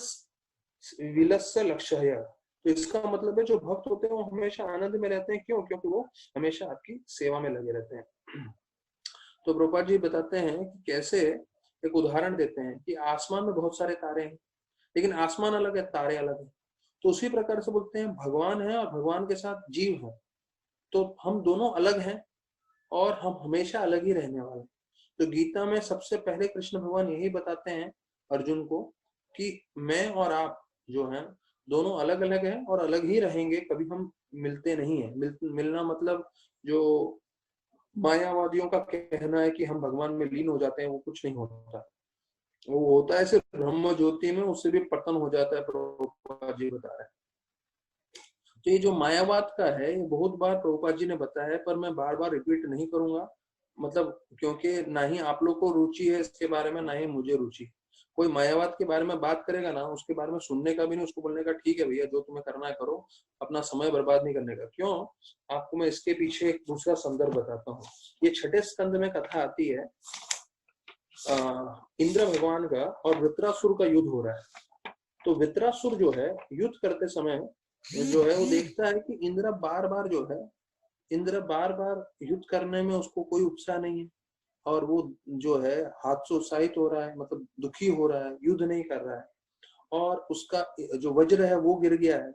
S1: विलस्य लक्ष्य। तो इसका मतलब है जो भक्त होते हैं वो हमेशा आनंद में रहते हैं। क्यों? क्योंकि वो हमेशा आपकी सेवा में लगे रहते हैं। तो प्रभुपाद जी बताते हैं कि कैसे, एक उदाहरण देते हैं कि आसमान में बहुत सारे तारे हैं, लेकिन आसमान अलग है, तारे अलग है। तो उसी प्रकार से बोलते हैं भगवान है और भगवान के साथ जीव है, तो हम दोनों अलग हैं और हम हमेशा अलग ही रहने वाले हैं। तो गीता में सबसे पहले कृष्ण भगवान यही बताते हैं अर्जुन को कि मैं और आप जो हैं दोनों अलग अलग हैं और अलग ही रहेंगे, कभी हम मिलते नहीं है। मिलना मतलब जो मायावादियों का कहना है कि हम भगवान में लीन हो जाते हैं, वो कुछ नहीं होता। वो होता है सिर्फ ब्रह्म ज्योति में, उससे भी पतन हो जाता है, प्रभुपाद जी बता रहे हैं। तो ये जो मायावाद का है, ये बहुत बार प्रभुपाद जी ने बताया है, पर मैं बार बार रिपीट नहीं करूंगा, मतलब क्योंकि ना ही आप लोग को रुचि है इसके बारे में, ना ही मुझे रुचि। कोई मायावाद के बारे में बात करेगा ना, उसके बारे में सुनने का भी नहीं, उसको बोलने का ठीक है भैया जो तुम्हें करना है करो, अपना समय बर्बाद नहीं करने का। क्यों? आपको मैं इसके पीछे एक दूसरा संदर्भ बताता हूँ। ये 6ठे स्कंद में कथा आती है, इंद्र भगवान का और वृत्रासुर का युद्ध हो रहा है। तो वृत्रासुर जो है युद्ध करते समय जो है वो देखता है कि इंद्र बार बार युद्ध करने में उसको कोई उत्साह नहीं है, और वो जो है हतोत्साहित हो रहा है, मतलब दुखी हो रहा है, युद्ध नहीं कर रहा है, और उसका जो वज्र है वो गिर गया है।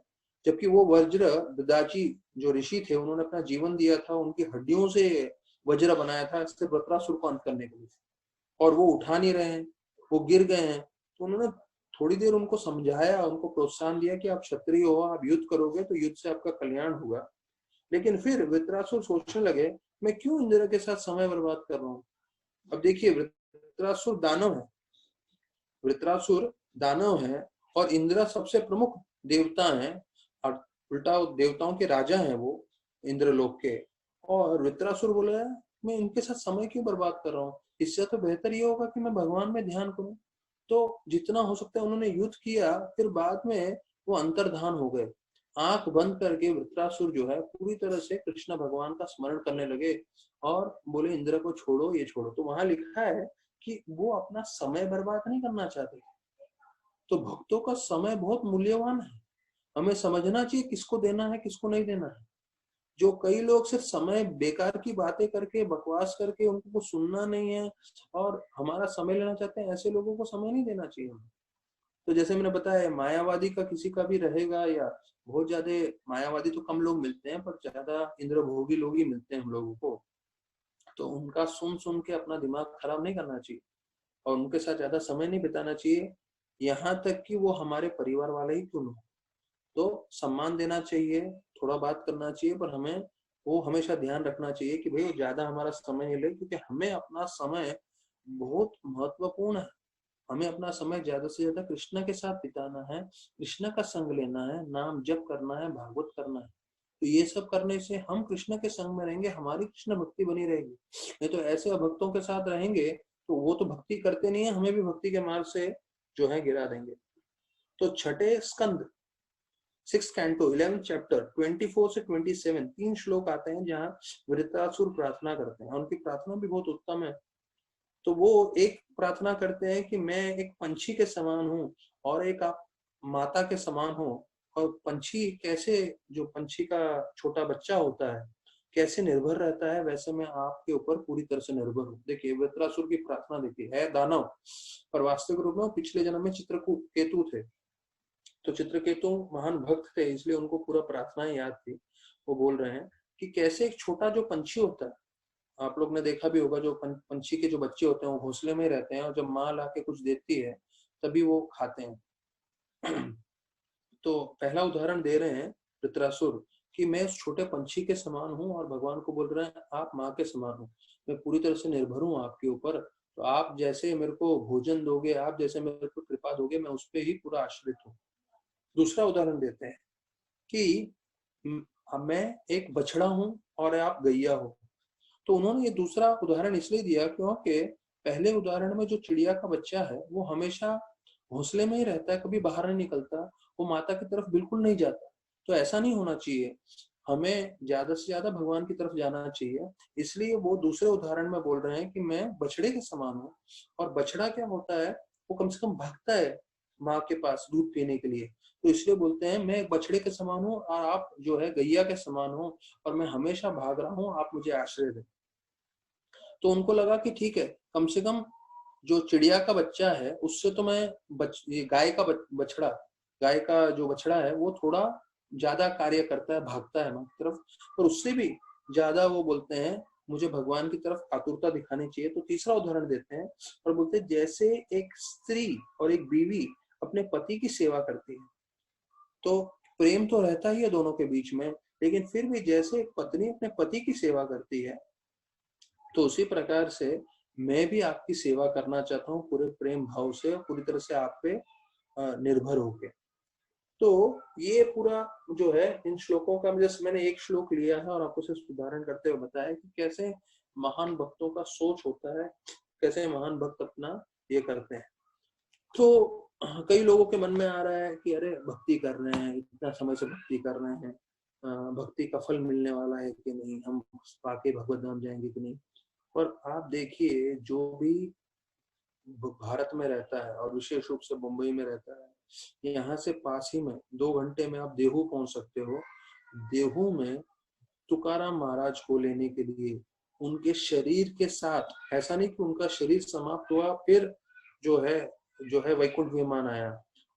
S1: जबकि वो वज्र ददाची जो ऋषि थे उन्होंने अपना जीवन दिया था, उनकी हड्डियों से वज्र बनाया था इससे वृत्रासुर को अंत करने के लिए, और वो उठा नहीं रहे हैं, वो गिर गए हैं। तो उन्होंने थोड़ी देर उनको समझाया, उनको प्रोत्साहन दिया कि आप क्षत्रिय हो, आप युद्ध करोगे तो युद्ध से आपका कल्याण होगा। लेकिन फिर वृत्रासुर सोचने लगे मैं क्यों इंद्र के साथ समय बर्बाद कर रहा हूँ। अब देखिए वृत्रासुर दानव है, वृत्रासुर दानव है और इंद्र सबसे प्रमुख देवता है, और उल्टा देवताओं के राजा हैं वो इंद्रलोक के। और वृत्रासुर बोला मैं इनके साथ समय क्यों बर्बाद कर रहा हूँ, इससे तो बेहतर ये होगा कि मैं भगवान में ध्यान करूं। तो जितना हो सकता है उन्होंने युद्ध किया, फिर बाद में वो अंतर्धान हो गए। आंख बंद करके वृत्रासुर जो है पूरी तरह से कृष्ण भगवान का स्मरण करने लगे और बोले इंद्र को छोड़ो, ये छोड़ो। तो वहां लिखा है कि वो अपना समय बर्बाद नहीं करना चाहते। तो भक्तों का समय बहुत मूल्यवान है, हमें समझना चाहिए किसको देना है किसको नहीं देना है। जो कई लोग सिर्फ समय बेकार की बातें करके बकवास करके उनको कुछ सुनना नहीं है और हमारा समय लेना चाहते हैं, ऐसे लोगों को समय नहीं देना चाहिए हमें। तो जैसे मैंने बताया, मायावादी का किसी का भी रहेगा या बहुत ज्यादा, मायावादी तो कम लोग मिलते हैं पर ज्यादा इंद्रभोगी लोग ही मिलते हैं हम लोगों को। तो उनका सुन सुन के अपना दिमाग खराब नहीं करना चाहिए और उनके साथ ज्यादा समय नहीं बिताना चाहिए, यहाँ तक कि वो हमारे परिवार वाले ही क्यों न। तो सम्मान देना चाहिए, थोड़ा बात करना चाहिए, पर हमें वो हमेशा ध्यान रखना चाहिए कि भाई वो ज्यादा हमारा समय नहीं ले, क्योंकि हमें अपना समय बहुत महत्वपूर्ण है। हमें अपना समय ज्यादा से ज्यादा कृष्ण के साथ बिताना है, कृष्ण का संग लेना है, नाम जप करना है, भागवत करना है। तो ये सब करने से हम कृष्ण के संग में रहेंगे, हमारी कृष्ण भक्ति बनी रहेगी। नहीं तो ऐसे अभक्तों के साथ रहेंगे तो वो तो भक्ति करते नहीं है, हमें भी भक्ति के मार्ग से जो है गिरा देंगे। तो छठे स्कंद 6th कैंटो 11th चैप्टर 24 से 27 3 श्लोक आते हैं जहाँ वृत्रासुर प्रार्थना करते हैं। उनकी प्रार्थना भी बहुत उत्तम है। तो वो एक प्रार्थना करते हैं कि मैं एक पंछी के समान हूँ और एक आप माता के समान हो। और पंछी कैसे, जो पंछी का छोटा बच्चा होता है कैसे निर्भर रहता है, वैसे मैं आपके ऊपर पूरी तरह से निर्भर हूँ। देखिए वृत्रासुर की प्रार्थना देखिए, है दानव पर वास्तविक रूप में पिछले जन्म में चित्रकेतु थे। तो चित्रकेतु महान भक्त थे, इसलिए उनको पूरा प्रार्थना याद थी। वो बोल रहे हैं कि कैसे एक छोटा जो पंछी होता है, आप लोग ने देखा भी होगा, जो पंछी के जो बच्चे होते हैं वो घोंसले में रहते हैं और जब माँ लाके कुछ देती है तभी वो खाते हैं। तो पहला उदाहरण दे रहे हैं वृत्रासुर कि मैं उस छोटे पंछी के समान हूँ और भगवान को बोल रहे हैं आप माँ के समान हो, मैं पूरी तरह से निर्भर हूँ आपके ऊपर। तो आप जैसे मेरे को भोजन दोगे, आप जैसे मेरे को कृपा दोगे, मैं उस पर ही पूरा आश्रित हूँ। दूसरा उदाहरण देते हैं कि मैं एक बछड़ा हूँ और आप गैया हो। तो उन्होंने ये दूसरा उदाहरण इसलिए दिया क्योंकि पहले उदाहरण में जो चिड़िया का बच्चा है वो हमेशा घोंसले में ही रहता है, कभी बाहर नहीं निकलता, वो माता की तरफ बिल्कुल नहीं जाता। तो ऐसा नहीं होना चाहिए, हमें ज्यादा से ज्यादा भगवान की तरफ जाना चाहिए। इसलिए वो दूसरे उदाहरण में बोल रहे हैं कि मैं बछड़े के समान हूँ। और बछड़ा क्या होता है, वो कम से कम भागता है माँ के पास दूध पीने के लिए। तो इसलिए बोलते हैं मैं बछड़े के समान हूँ और आप जो है गैया के समान हो और मैं हमेशा भाग रहा हूँ, आप मुझे आश्रय दें। तो उनको लगा कि ठीक है, कम से कम जो चिड़िया का बच्चा है उससे तो मैं ये गाय का बछड़ा, गाय का जो बछड़ा है वो थोड़ा ज्यादा कार्य करता है, भागता है माँ की तरफ, पर उससे भी ज्यादा वो बोलते हैं मुझे भगवान की तरफ आतुरता दिखानी चाहिए। तो तीसरा उदाहरण देते हैं और बोलते हैं जैसे एक स्त्री और एक बीवी अपने पति की सेवा करती है, तो प्रेम तो रहता ही है दोनों के बीच में, लेकिन फिर भी जैसे एक पत्नी अपने पति की सेवा करती है, तो उसी प्रकार से मैं भी आपकी सेवा करना चाहता हूँ पूरे प्रेम भाव से, पूरी तरह से आप पे निर्भर होके। तो ये पूरा जो है इन श्लोकों का, जैसे मैंने एक श्लोक लिया है और आपको सिर्फ उदाहरण करते हुए बताया कि कैसे महान भक्तों का सोच होता है, कैसे महान भक्त अपना ये करते हैं। तो कई लोगों के मन में आ रहा है कि अरे भक्ति कर रहे हैं, इतना समय से भक्ति कर रहे हैं, भक्ति का फल मिलने वाला है कि नहीं, हम पाके भगवत धाम जाएंगे कि नहीं। और आप देखिए जो भी भारत में रहता है और विशेष रूप से मुंबई में रहता है, यहाँ से पास ही में 2 घंटे में आप देहू पहुंच सकते हो। देहू में तुकाराम महाराज को लेने के लिए उनके शरीर के साथ, ऐसा नहीं कि उनका शरीर समाप्त हुआ फिर जो है वैकुंठ विमान आया,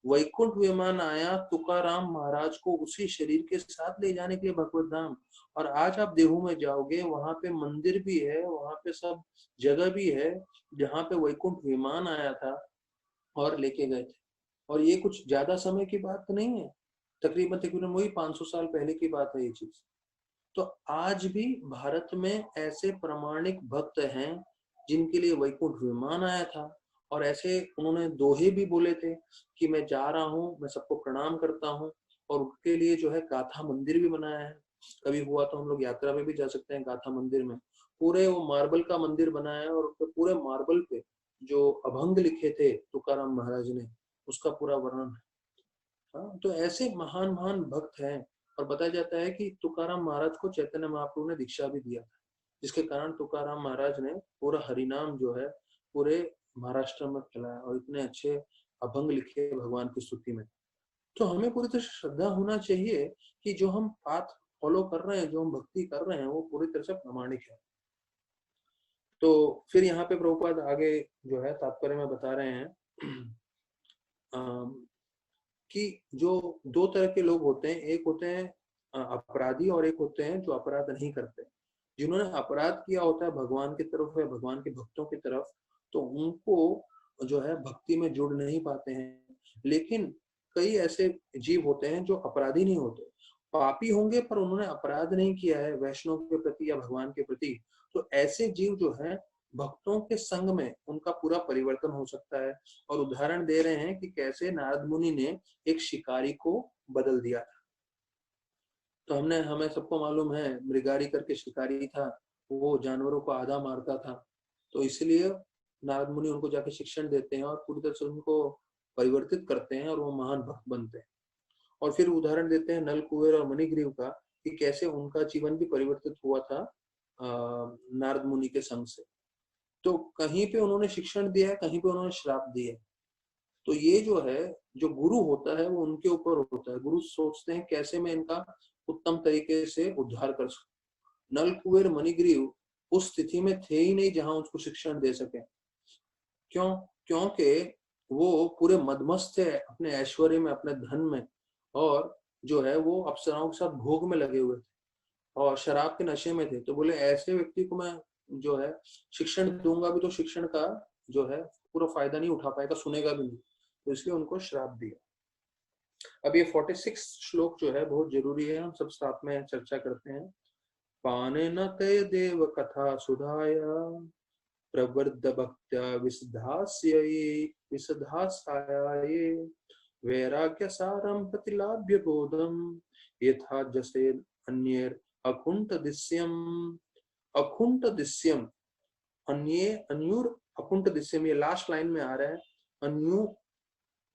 S1: वैकुंठ विमान आया तुकाराम महाराज को उसी शरीर के साथ ले जाने के लिए भगवत धाम। और आज आप देहू में जाओगे, वहां पे मंदिर भी है, वहां पे सब जगह भी है जहाँ पे वैकुंठ विमान आया था और लेके गए थे। और ये कुछ ज्यादा समय की बात नहीं है, तकरीबन तकरीबन वही 500 साल पहले की बात है ये चीज। तो आज भी भारत में ऐसे प्रामाणिक भक्त हैं जिनके लिए वैकुंठ विमान आया था, और ऐसे उन्होंने दोहे भी बोले थे कि मैं जा रहा हूँ, मैं सबको प्रणाम करता हूँ। और उनके लिए जो है गाथा मंदिर भी बनाया है, कभी हुआ तो हम लोग यात्रा में भी जा सकते हैं गाथा मंदिर में। पूरे वो मार्बल का मंदिर बनाया है और उसके पूरे मार्बल पे जो अभंग लिखे थे तुकाराम महाराज ने, उसका पूरा वर्णन है। हाँ, तो ऐसे महान महान भक्त हैं और बताया जाता है कि तुकाराम महाराज को चैतन्य महाप्रभु ने दीक्षा भी दिया था, जिसके कारण तुकाराम महाराज ने पूरा हरिनाम जो है पूरे महाराष्ट्र में फैलाया और इतने अच्छे अभंग लिखे भगवान की स्तुति में। तो हमें पूरी तरह से श्रद्धा होना चाहिए कि जो हम पाथ फॉलो कर रहे हैं, जो हम भक्ति कर रहे हैं, वो पूरी तरह से प्रामाणिक है। तो फिर यहाँ पे प्रभुपाद आगे जो है तात्पर्य में बता रहे हैं कि जो दो तरह के लोग होते हैं, एक होते हैं अपराधी और एक होते हैं जो अपराध नहीं करते। जिन्होंने अपराध किया होता है भगवान की तरफ या भगवान के भक्तों की तरफ, तो उनको जो है भक्ति में जुड़ नहीं पाते हैं। लेकिन कई ऐसे जीव होते हैं जो अपराधी नहीं होते, पापी होंगे पर उन्होंने अपराध नहीं किया है वैष्णव के प्रति या भगवान के प्रति, तो ऐसे जीव जो है भक्तों के संग में उनका पूरा परिवर्तन हो सकता है। और उदाहरण दे रहे हैं कि कैसे नारद मुनि ने एक शिकारी को बदल दिया था। तो हमें सबको मालूम है, मृगारी करके शिकारी था, वो जानवरों को आधा मारता था। तो इसलिए नारद मुनि उनको जाके शिक्षण देते हैं और पूरी तरह से उनको परिवर्तित करते हैं और वो महान भक्त बनते हैं। और फिर उदाहरण देते हैं नल कुबेर और मणिग्रीव का, कि कैसे उनका जीवन भी परिवर्तित हुआ था नारद मुनि के संग से। तो कहीं पे उन्होंने शिक्षण दिया है, कहीं पे उन्होंने श्राप दिया है। तो ये जो है, जो गुरु होता है वो उनके ऊपर होता है। गुरु सोचते हैं कैसे मैं इनका उत्तम तरीके से उद्धार कर सकूं। नल कुबेर मणिग्रीव उस स्थिति में थे ही नहीं जहां उसको शिक्षण दे सके। क्यों? क्योंकि वो पूरे मदमस्त थे अपने ऐश्वर्य में, अपने धन में, और जो है वो अप्सराओं के साथ भोग में लगे हुए थे और शराब के नशे में थे। तो बोले ऐसे व्यक्ति को मैं जो है शिक्षण दूंगा भी तो शिक्षण का जो है पूरा फायदा नहीं उठा पाएगा, सुनेगा भी नहीं। तो इसलिए उनको श्राप दिया। अब ये 46 श्लोक जो है बहुत जरूरी है, हम सब साथ में चर्चा करते हैं। पाने न ते देव कथा सुधाया प्रवृद्ध भक्त्या विसधासाये वैराग्य सारम प्रतिलाभ्य बोधम यथा जसे अन्येर अकुंठ दिस्यम अन्यूर अकुंठ दिस्यम, ये लास्ट लाइन में आ रहा है, अन्यू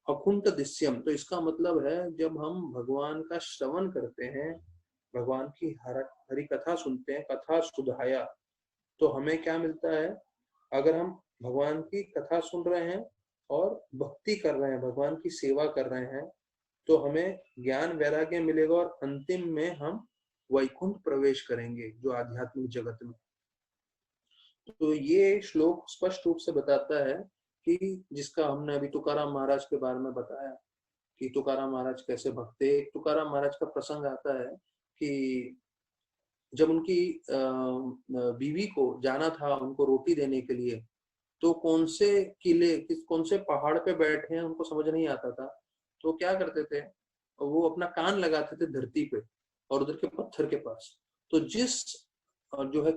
S1: अकुंठ दिस्यम। तो इसका मतलब है जब हम भगवान का श्रवण करते हैं, भगवान की हरि कथा सुनते हैं, कथा सुधाया, तो हमें क्या मिलता है? अगर हम भगवान की कथा सुन रहे हैं और भक्ति कर रहे हैं, भगवान की सेवा कर रहे हैं, तो हमें ज्ञान वैराग्य मिलेगा और अंतिम में हम वैकुंठ प्रवेश करेंगे, जो आध्यात्मिक जगत में। तो ये श्लोक स्पष्ट रूप से बताता है कि जिसका हमने अभी तुकाराम महाराज के बारे में बताया कि तुकाराम महाराज कैसे भक्त थे। तुकाराम महाराज का प्रसंग आता है कि जब उनकी बीवी को जाना था उनको रोटी देने के लिए, तो कौन से पहाड़ पे बैठे हैं उनको समझ नहीं आता था। तो क्या करते थे, वो अपना कान लगाते थे धरती पे और उधर के पत्थर के पास। तो जिस जो है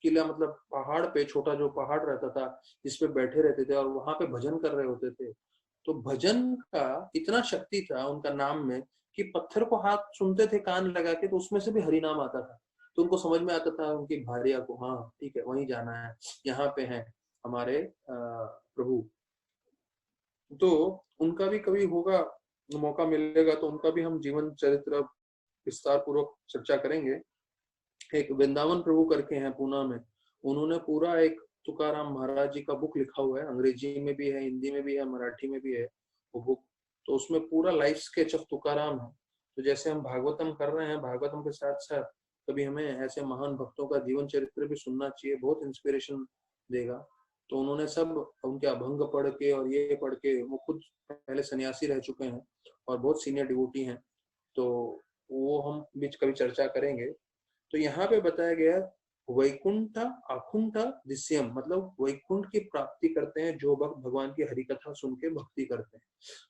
S1: किला मतलब पहाड़ पे छोटा जो पहाड़ रहता था जिसपे बैठे रहते थे और वहां पे भजन कर रहे होते थे, तो भजन का इतना शक्ति था उनका नाम में कि पत्थर को हाथ सुनते थे कान लगा के, तो उसमें से भी हरि नाम आता था। तो उनको समझ में आता था उनकी भार्या को, हाँ ठीक है वहीं जाना है, यहाँ पे है हमारे प्रभु। तो उनका भी कभी होगा मौका मिलेगा तो उनका भी हम जीवन चरित्र विस्तार पूर्वक चर्चा करेंगे। एक वृंदावन प्रभु करके हैं पूना में, उन्होंने पूरा एक तुकाराम महाराज जी का बुक लिखा हुआ है, अंग्रेजी में भी है, हिंदी में भी है, मराठी में भी है वो बुक। तो उसमें पूरा लाइफ स्केच ऑफ तुकाराम है। तो जैसे हम भागवतम कर रहे हैं, भागवतम के साथ साथ कभी हमें ऐसे महान भक्तों का जीवन चरित्र भी सुनना चाहिए, बहुत इंस्पिरेशन देगा। तो उन्होंने सब उनके अभंग पढ़ के और ये पढ़ के, वो खुद पहले सन्यासी रह चुके हैं और बहुत सीनियर डिवोटी हैं, तो वो हम बीच कभी चर्चा करेंगे। तो यहाँ पे बताया गया वैकुंठ अकुंठ दिस्यम, मतलब वैकुंठ की प्राप्ति करते हैं जो भक्त भगवान की हरि कथा सुन के भक्ति करते हैं।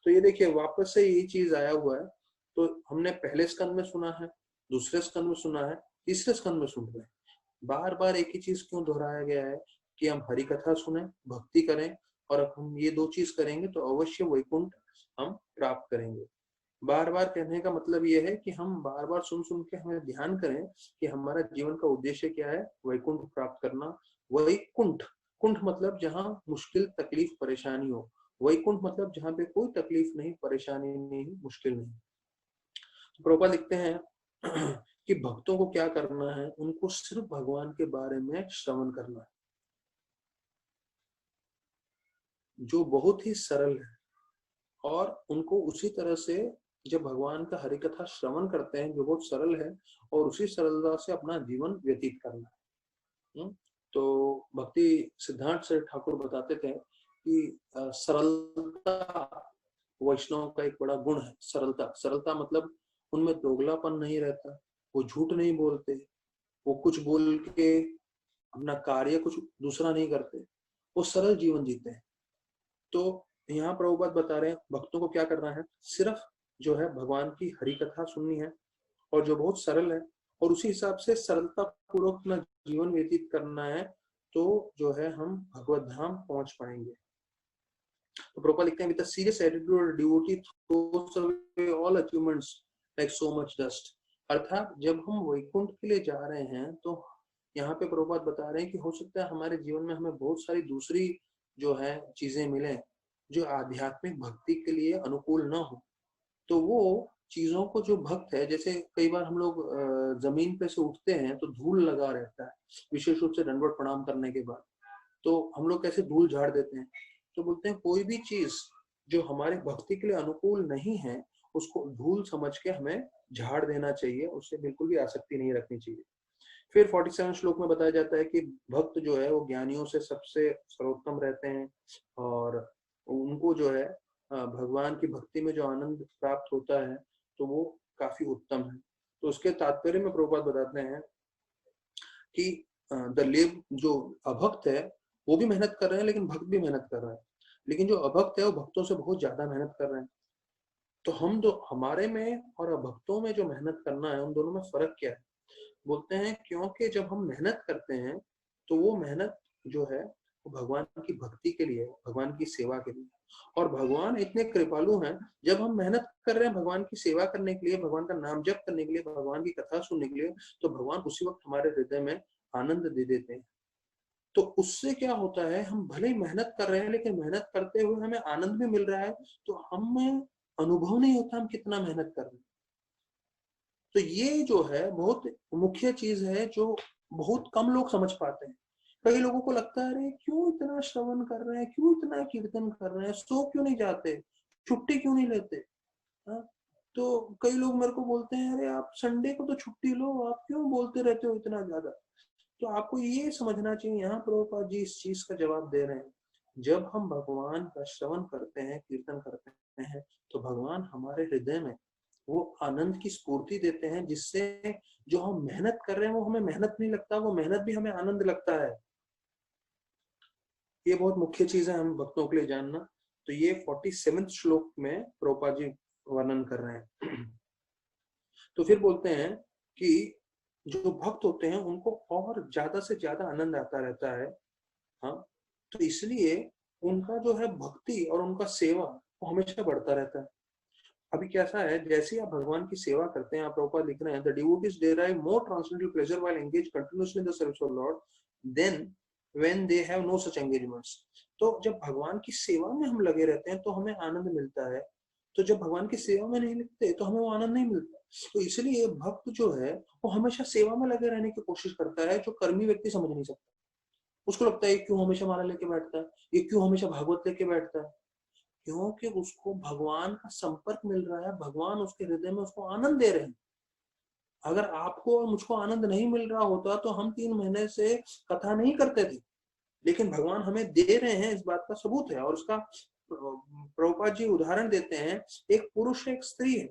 S1: तो ये देखिए वापस से यही चीज आया हुआ है। तो हमने पहले स्कंद में सुना है, दूसरे स्कंद में सुना है, तीसरे स्कंद में सुन रहे हैं। बार बार एक ही चीज क्यों दोहराया गया है कि हम हरि कथा सुने, भक्ति करें, और हम ये दो चीज करेंगे तो अवश्य वैकुंठ हम प्राप्त करेंगे। बार बार कहने का मतलब ये है कि हम बार बार सुन के हमें ध्यान करें कि हमारा जीवन का उद्देश्य क्या है, वैकुंठ प्राप्त करना। वैकुंठ, कुंठ मतलब जहाँ मुश्किल तकलीफ परेशानी हो, वैकुंठ मतलब जहाँ पे कोई तकलीफ नहीं, परेशानी नहीं, मुश्किल नहीं। प्रभुपाद लिखते हैं कि भक्तों को क्या करना है, उनको सिर्फ भगवान के बारे में श्रवण करना है, जो बहुत ही सरल है। और उनको उसी तरह से जब भगवान का हरि कथा श्रवण करते हैं जो बहुत सरल है, और उसी सरलता से अपना जीवन व्यतीत करना है। तो भक्ति सिद्धार्थ से ठाकुर बताते थे कि सरलता वैष्णव का एक बड़ा गुण है। सरलता, सरलता मतलब उनमें दोगलापन नहीं रहता, वो झूठ नहीं बोलते, वो कुछ बोल के अपना कार्य कुछ दूसरा नहीं करते, वो सरल जीवन जीते हैं। तो यहाँ प्रभुपाद बता रहे हैं भक्तों को क्या करना है, सिर्फ जो है भगवान की हरि कथा सुननी है, और जो बहुत सरल है, और उसी हिसाब से सरलता पूर्वक अपना जीवन व्यतीत करना है, तो जो है हम भगवत धाम पहुंच पाएंगे। तो प्रभुपाद लिखते हैं, with a serious attitude devotee throws away all achievements like so much dust. अर्थात जब हम वैकुंठ के लिए जा रहे हैं, तो यहाँ पे प्रभुपाद बता रहे हैं कि हो सकता है हमारे जीवन में हमें बहुत सारी दूसरी जो है चीजें मिले जो आध्यात्मिक भक्ति के लिए अनुकूल ना हो। तो वो चीजों को जो भक्त है, जैसे कई बार हम लोग जमीन पे से उठते हैं तो धूल लगा रहता है, विशेष रूप से दंडवत प्रणाम करने के बाद, तो हम लोग कैसे धूल झाड़ देते हैं। तो बोलते हैं कोई भी चीज जो हमारे भक्ति के लिए अनुकूल नहीं है, उसको धूल समझ के हमें झाड़ देना चाहिए, उससे बिल्कुल भी आसक्ति नहीं रखनी चाहिए। फिर 47 श्लोक में बताया जाता है कि भक्त जो है वो ज्ञानियों से सबसे सर्वोत्तम रहते हैं, और उनको जो है भगवान की भक्ति में जो आनंद प्राप्त होता है तो वो काफी उत्तम है। तो उसके तात्पर्य में प्रभुपाद बताते हैं कि द लिव, जो अभक्त है वो भी मेहनत कर रहे हैं, लेकिन भक्त भी मेहनत कर रहे हैं, लेकिन जो अभक्त है वो भक्तों से बहुत ज्यादा मेहनत कर रहे हैं। तो हम दो, हमारे में और अभक्तों में जो मेहनत करना है, उन दोनों में फर्क क्या है। बोलते हैं क्योंकि जब हम मेहनत करते हैं तो वो मेहनत जो है वो भगवान की भक्ति के लिए, भगवान की सेवा के लिए। और भगवान इतने कृपालु हैं, जब हम मेहनत कर रहे हैं भगवान की सेवा करने के लिए, भगवान का नाम जप करने के लिए, भगवान की कथा सुनने के लिए, तो भगवान उसी वक्त हमारे हृदय में आनंद दे देते हैं। तो उससे क्या होता है, हम भले ही मेहनत कर रहे हैं, लेकिन मेहनत करते हुए हमें आनंद भी मिल रहा है, तो हमें अनुभव नहीं होता हम कितना मेहनत कर रहे हैं। तो ये जो है बहुत मुख्य चीज है जो बहुत कम लोग समझ पाते हैं। कई लोगों को लगता है अरे क्यों इतना श्रवण कर रहे हैं, क्यों इतना कीर्तन कर रहे हैं, सो क्यों नहीं जाते, छुट्टी क्यों नहीं लेते। हाँ? तो कई लोग मेरे को बोलते हैं अरे आप संडे को तो छुट्टी लो, आप क्यों बोलते रहते हो इतना ज्यादा। तो आपको ये समझना चाहिए, यहाँ प्रभुपाद जी इस चीज का जवाब दे रहे हैं, जब हम भगवान का श्रवण करते हैं, कीर्तन करते हैं, तो भगवान हमारे हृदय में वो आनंद की स्फूर्ति देते हैं, जिससे जो हम मेहनत कर रहे हैं वो हमें मेहनत नहीं लगता, वो मेहनत भी हमें आनंद लगता है। ये बहुत मुख्य चीज है हम भक्तों के लिए जानना। तो ये 47वें श्लोक में प्रभुपाद जी वर्णन कर रहे हैं। तो फिर बोलते हैं कि जो भक्त होते हैं उनको और ज्यादा से ज्यादा आनंद आता रहता है। हाँ, तो इसलिए उनका जो है भक्ति और उनका सेवा वो हमेशा बढ़ता रहता है। अभी कैसा है, जैसे आप भगवान की सेवा करते हैं, आप प्रभुपाद लिख रहे हैं, the devotees derive more transcendental pleasure while engaged continuously in the service of Lord than when they have no such engagements। तो जब भगवान की सेवा में हम लगे रहते हैं तो हमें आनंद मिलता है, तो जब भगवान की सेवा में नहीं लगते तो हमें वो आनंद नहीं मिलता। तो इसलिए भक्त जो है वो हमेशा सेवा में लगे रहने की कोशिश करता है, जो कर्मी व्यक्ति समझ नहीं सकता। उसको लगता है क्यों हमेशा माला लेके बैठता है, ये क्यों हमेशा भागवत लेके बैठता है, क्योंकि उसको भगवान का संपर्क मिल रहा है, भगवान उसके हृदय में उसको आनंद दे रहे हैं। अगर आपको और मुझको आनंद नहीं मिल रहा होता तो हम 3 महीने से कथा नहीं करते थे, लेकिन भगवान हमें दे रहे हैं, इस बात का सबूत है। और उसका प्रभुपाद जी उदाहरण देते हैं, एक पुरुष एक स्त्री है,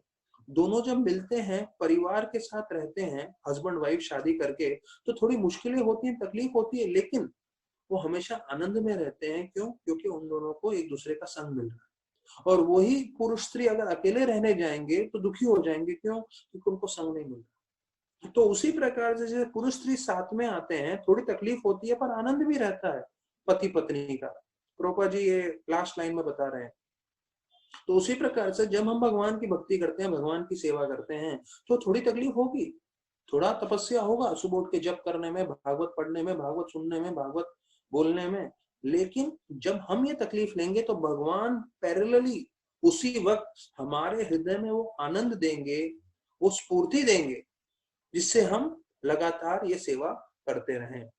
S1: दोनों जब मिलते हैं, परिवार के साथ रहते हैं, हस्बैंड वाइफ शादी करके, तो थोड़ी मुश्किलें होती हैं, तकलीफ होती है, लेकिन वो हमेशा आनंद में रहते हैं। क्यों? क्योंकि उन दोनों को एक दूसरे का संग मिल रहा है। और वही पुरुष स्त्री अगर अकेले रहने जाएंगे तो दुखी हो जाएंगे। क्यों? क्योंकि उनको संग नहीं मिल रहा। तो उसी प्रकार से जैसे पुरुष स्त्री साथ में आते हैं, थोड़ी तकलीफ होती है पर आनंद भी रहता है पति पत्नी का। प्रभुपाद जी ये लास्ट लाइन में बता रहे हैं। तो उसी प्रकार से जब हम भगवान की भक्ति करते हैं, भगवान की सेवा करते हैं, तो थोड़ी तकलीफ होगी, थोड़ा तपस्या होगा, सुबह उठ के जप करने में, भागवत पढ़ने में, भागवत सुनने में, भागवत बोलने में। लेकिन जब हम ये तकलीफ लेंगे तो भगवान पैरेलली उसी वक्त हमारे हृदय में वो आनंद देंगे, वो स्फूर्ति देंगे जिससे हम लगातार ये सेवा करते रहें।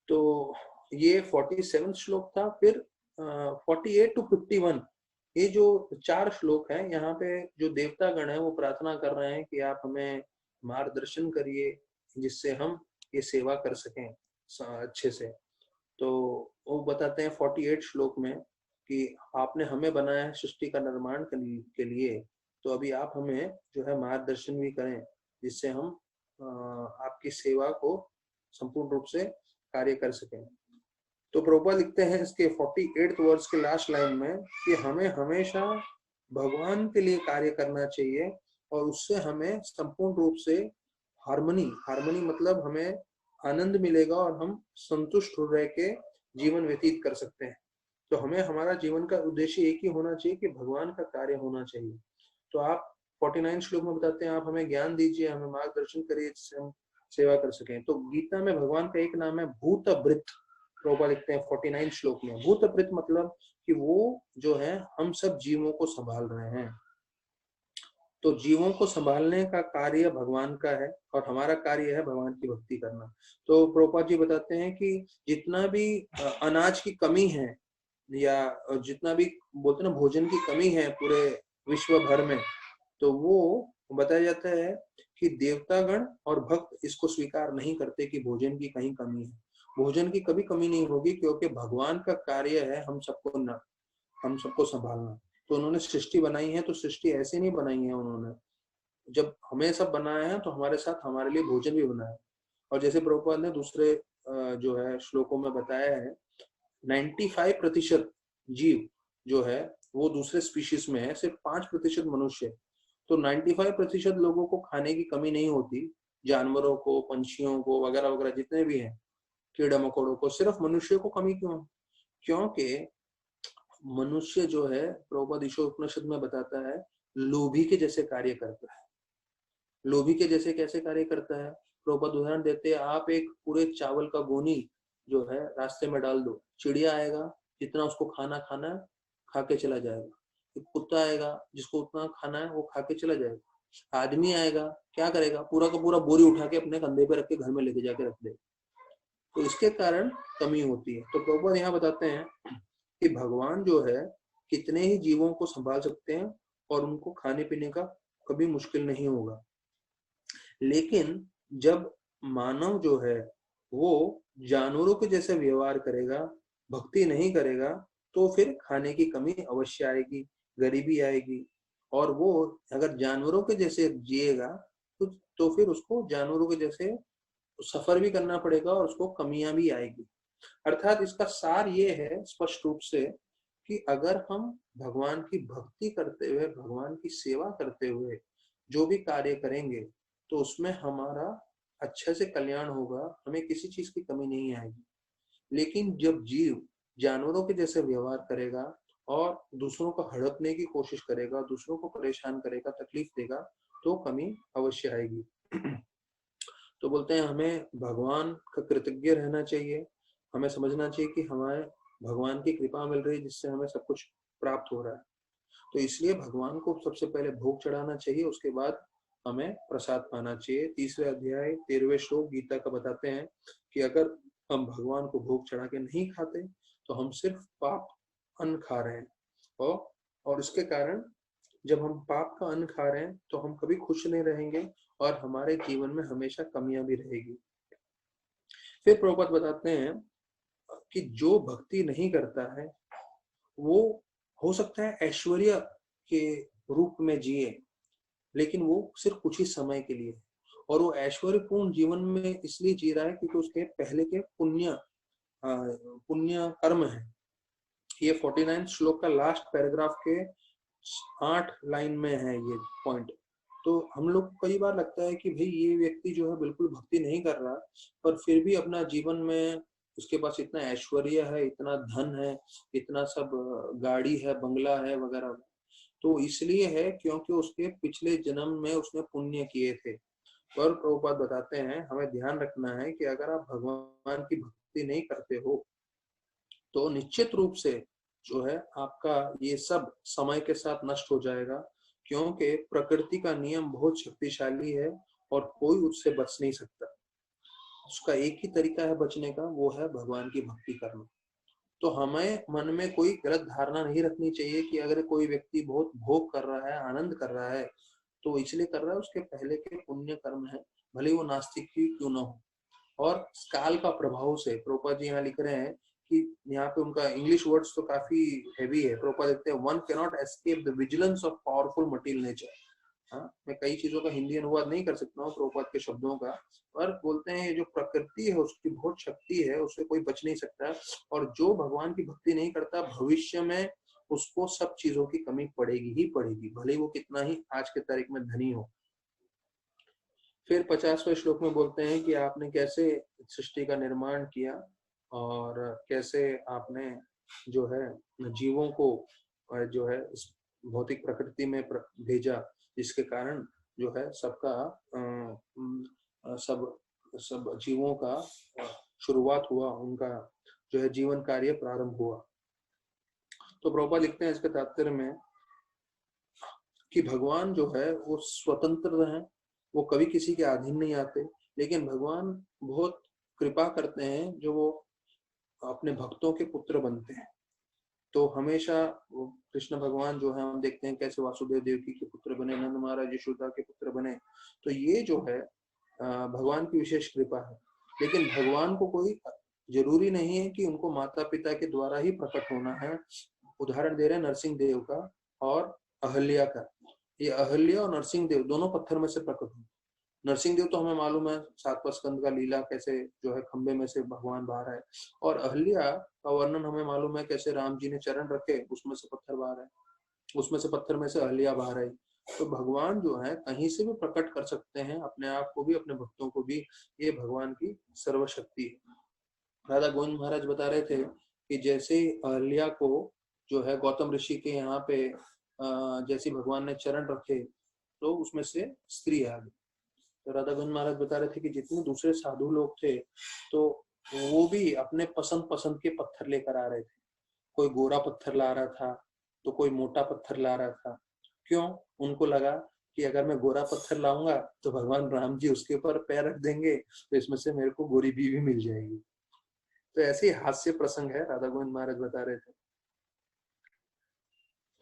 S1: तो ये 47 श्लोक था। फिर 48 to 51 ये जो 4 श्लोक हैं, यहाँ पे जो देवता गण है वो प्रार्थना कर रहे हैं कि आप हमें मार्गदर्शन करिए जिससे हम ये सेवा कर सकें अच्छे से। तो वो बताते हैं 48 श्लोक में कि आपने हमें बनाया है सृष्टि का निर्माण के लिए, तो अभी आप हमें जो है मार्गदर्शन भी करें जिससे हम आपकी सेवा को संपूर्ण रूप से कार्य कर सकें। तो प्रभुपाद लिखते हैं इसके 48th वर्स के लास्ट लाइन में कि हमें हमेशा भगवान के लिए कार्य करना चाहिए और उससे हमें संपूर्ण रूप से हार्मनी मतलब हमें आनंद मिलेगा और हम संतुष्ट हो रह के जीवन व्यतीत कर सकते हैं। तो हमें हमारा जीवन का उद्देश्य एक ही होना चाहिए कि भगवान का कार्य होना चाहिए। तो आप 49 श्लोक में बताते हैं आप हमें ज्ञान दीजिए, हमें मार्गदर्शन करिए जिससे हम सेवा कर सकें। तो गीता में भगवान का एक नाम है भूतभृत। प्रभुपाद लिखते हैं 49 श्लोक में भूतभृत मतलब कि वो जो है हम सब जीवों को संभाल रहे हैं। तो जीवों को संभालने का कार्य भगवान का है और हमारा कार्य है भगवान की भक्ति करना। तो प्रभुपाद जी बताते हैं कि जितना भी अनाज की कमी है या जितना भी बोलते ना भोजन की कमी है पूरे विश्व भर में, तो वो बताया जाता है कि देवतागण और भक्त इसको स्वीकार नहीं करते कि भोजन की कहीं कमी है। भोजन की कभी कमी नहीं होगी क्योंकि भगवान का कार्य है हम सबको संभालना। तो उन्होंने सृष्टि बनाई है तो सृष्टि ऐसे नहीं बनाई है उन्होंने, जब हमें सब बनाया है तो हमारे साथ हमारे लिए भोजन भी बनाया है। और जैसे प्रभुपाद ने दूसरे जो है श्लोकों में बताया है 95% जीव जो है वो दूसरे स्पीशीज में है, सिर्फ 5% मनुष्य। तो 95% लोगों को खाने की कमी नहीं होती, जानवरों को, पंछियों को वगैरह वगैरह जितने भी हैं, कीड़ा मकोड़ों को। सिर्फ मनुष्य को कमी क्यों? क्योंकि मनुष्य जो है प्रभुपाद ईशोपनिषद में बताता है लोभी के जैसे कार्य करता है। लोभी के जैसे कैसे कार्य करता है? प्रभुपाद उदाहरण देते हैं, आप एक पूरे चावल का गोनी जो है रास्ते में डाल दो, चिड़िया आएगा जितना उसको खाना है खा के चला जाएगा। एक कुत्ता आएगा जिसको उतना खाना है वो खा के चला जाएगा। आदमी आएगा क्या करेगा? पूरा का पूरा बोरी उठा के अपने कंधे पे रख के घर में लेके जाके रख देगा। तो इसके कारण कमी होती है। तो प्रभुपाद यहाँ बताते हैं कि भगवान जो है कितने ही जीवों को संभाल सकते हैं और उनको खाने पीने का कभी मुश्किल नहीं होगा। लेकिन जब मानव जो है वो जानवरों के जैसे व्यवहार करेगा, भक्ति नहीं करेगा, तो फिर खाने की कमी अवश्य आएगी, गरीबी आएगी। और वो अगर जानवरों के जैसे जिएगा तो फिर उसको जानवरों के जैसे सफर भी करना पड़ेगा और उसको कमियां भी आएगी। अर्थात इसका सार ये है स्पष्ट रूप से कि अगर हम भगवान की भक्ति करते हुए, भगवान की सेवा करते हुए जो भी कार्य करेंगे तो उसमें हमारा अच्छे से कल्याण होगा, हमें किसी चीज की कमी नहीं आएगी। लेकिन जब जीव जानवरों के जैसे व्यवहार करेगा और दूसरों को हड़पने की कोशिश करेगा, दूसरों को परेशान करेगा, तकलीफ देगा, तो कमी अवश्य आएगी। तो बोलते हैं हमें भगवान का कृतज्ञ रहना चाहिए, हमें समझना चाहिए कि हमारे भगवान की कृपा मिल रही है जिससे हमें सब कुछ प्राप्त हो रहा है। तो इसलिए भगवान को सबसे पहले भोग चढ़ाना चाहिए, उसके बाद हमें प्रसाद पाना चाहिए। 3रे अध्याय 13वें श्लोक गीता का बताते हैं कि अगर हम भगवान को भोग चढ़ा के नहीं खाते तो हम सिर्फ पाप अन्न खा रहे हैं। और इसके कारण जब हम पाप का अन्न खा रहे हैं तो हम कभी खुश नहीं रहेंगे और हमारे जीवन में हमेशा कमियां भी रहेगी। फिर प्रभुपाद बताते हैं कि जो भक्ति नहीं करता है वो हो सकता है ऐश्वर्य के रूप में जिए, लेकिन वो सिर्फ कुछ ही समय के लिए, और वो ऐश्वर्यपूर्ण जीवन में इसलिए जी रहा है क्योंकि उसके पहले के पुण्य कर्म है। ये 49 श्लोक का लास्ट पैराग्राफ के 8 लाइन में है ये पॉइंट। तो हम लोग को कई बार लगता है कि भाई ये व्यक्ति जो है बिल्कुल भक्ति नहीं कर रहा, पर फिर भी अपना जीवन में उसके पास इतना ऐश्वर्य है, इतना धन है, इतना सब गाड़ी है, बंगला है वगैरह। तो इसलिए है क्योंकि उसके पिछले जन्म में उसने पुण्य किए थे। पर प्रभुपाद बताते हैं हमें ध्यान रखना है कि अगर आप भगवान की भक्ति नहीं करते हो तो निश्चित रूप से जो है आपका ये सब समय के साथ नष्ट हो जाएगा, क्योंकि प्रकृति का नियम बहुत शक्तिशाली है और कोई उससे बच नहीं सकता। उसका एक ही तरीका है बचने का, वो है भगवान की भक्ति करना। तो हमें मन में कोई गलत धारणा नहीं रखनी चाहिए कि अगर कोई व्यक्ति बहुत भोग कर रहा है, आनंद कर रहा है, तो इसलिए कर रहा है, उसके पहले के पुण्य कर्म है, भले वो नास्तिक ही क्यों ना हो। और काल का प्रभाव से, प्रभुपाद जी यहाँ लिख रहे हैं कि यहाँ पे उनका इंग्लिश वर्ड्स तो काफी हैवी है। प्रभुपाद लिखते हैं, one can not escape the vigilance of powerful material nature. हाँ, मैं कई चीजों का हिंदी अनुवाद नहीं कर सकता हूँ प्रभुपाद के शब्दों का, पर बोलते हैं ये जो प्रकृति है उसकी बहुत शक्ति है, उससे कोई बच नहीं सकता। और जो भगवान की भक्ति नहीं करता, भविष्य में उसको सब चीजों की कमी पड़ेगी ही पड़ेगी, भले वो कितना ही आज के तारीख में धनी हो। फिर 50वें श्लोक में बोलते हैं कि आपने कैसे सृष्टि का निर्माण किया और कैसे आपने जो है जीवों को जो है इस भौतिक प्रकृति में भेजा, जिसके कारण जो है सबका सब जीवों का शुरुआत हुआ, उनका जो है जीवन कार्य प्रारंभ हुआ। तो प्रभुपाद लिखते हैं इसके तात्पर्य में कि भगवान जो है वो स्वतंत्र है, वो कभी किसी के अधीन नहीं आते, लेकिन भगवान बहुत कृपा करते हैं जो वो अपने भक्तों के पुत्र बनते हैं। तो हमेशा कृष्ण भगवान जो है हम देखते हैं कैसे वासुदेव देवकी के पुत्र बने, नंद महाराज यशोदा के पुत्र बने। तो ये जो है भगवान की विशेष कृपा है। लेकिन भगवान को कोई जरूरी नहीं है कि उनको माता पिता के द्वारा ही प्रकट होना है। उदाहरण दे रहे हैं नरसिंह देव का और अहल्या का। ये अहल्या और नरसिंह देव दोनों पत्थर में से प्रकट हुए। नरसिंह देव तो हमें मालूम है 7वां स्कंद का लीला कैसे जो है खंबे में से भगवान बाहर आए, और अहल्या का वर्णन हमें मालूम है कैसे राम जी ने चरण रखे, उसमें से पत्थर बाहर आए, उसमें से पत्थर में से अहल्या बाहर आई। तो भगवान जो है कहीं से भी प्रकट कर सकते हैं अपने आप को भी, अपने भक्तों को भी। ये भगवान की सर्वशक्ति है। राधा गोविंद महाराज बता रहे थे कि जैसे अहल्या को जो है गौतम ऋषि के यहाँ पे जैसे भगवान ने चरण रखे तो उसमें से स्त्री आ गई। तो राधा गोविंद महाराज बता रहे थे कि जितने दूसरे साधु लोग थे तो वो भी अपने पसंद पसंद के पत्थर लेकर आ रहे थे। कोई गोरा पत्थर ला रहा था तो कोई मोटा पत्थर ला रहा था। क्यों? उनको लगा कि अगर मैं गोरा पत्थर लाऊंगा तो भगवान राम जी उसके ऊपर पैर रख देंगे, तो इसमें से मेरे को गोरी बीवी मिल जाएगी। तो ऐसे ही हास्य प्रसंग है, राधा गोविंद महाराज बता रहे थे।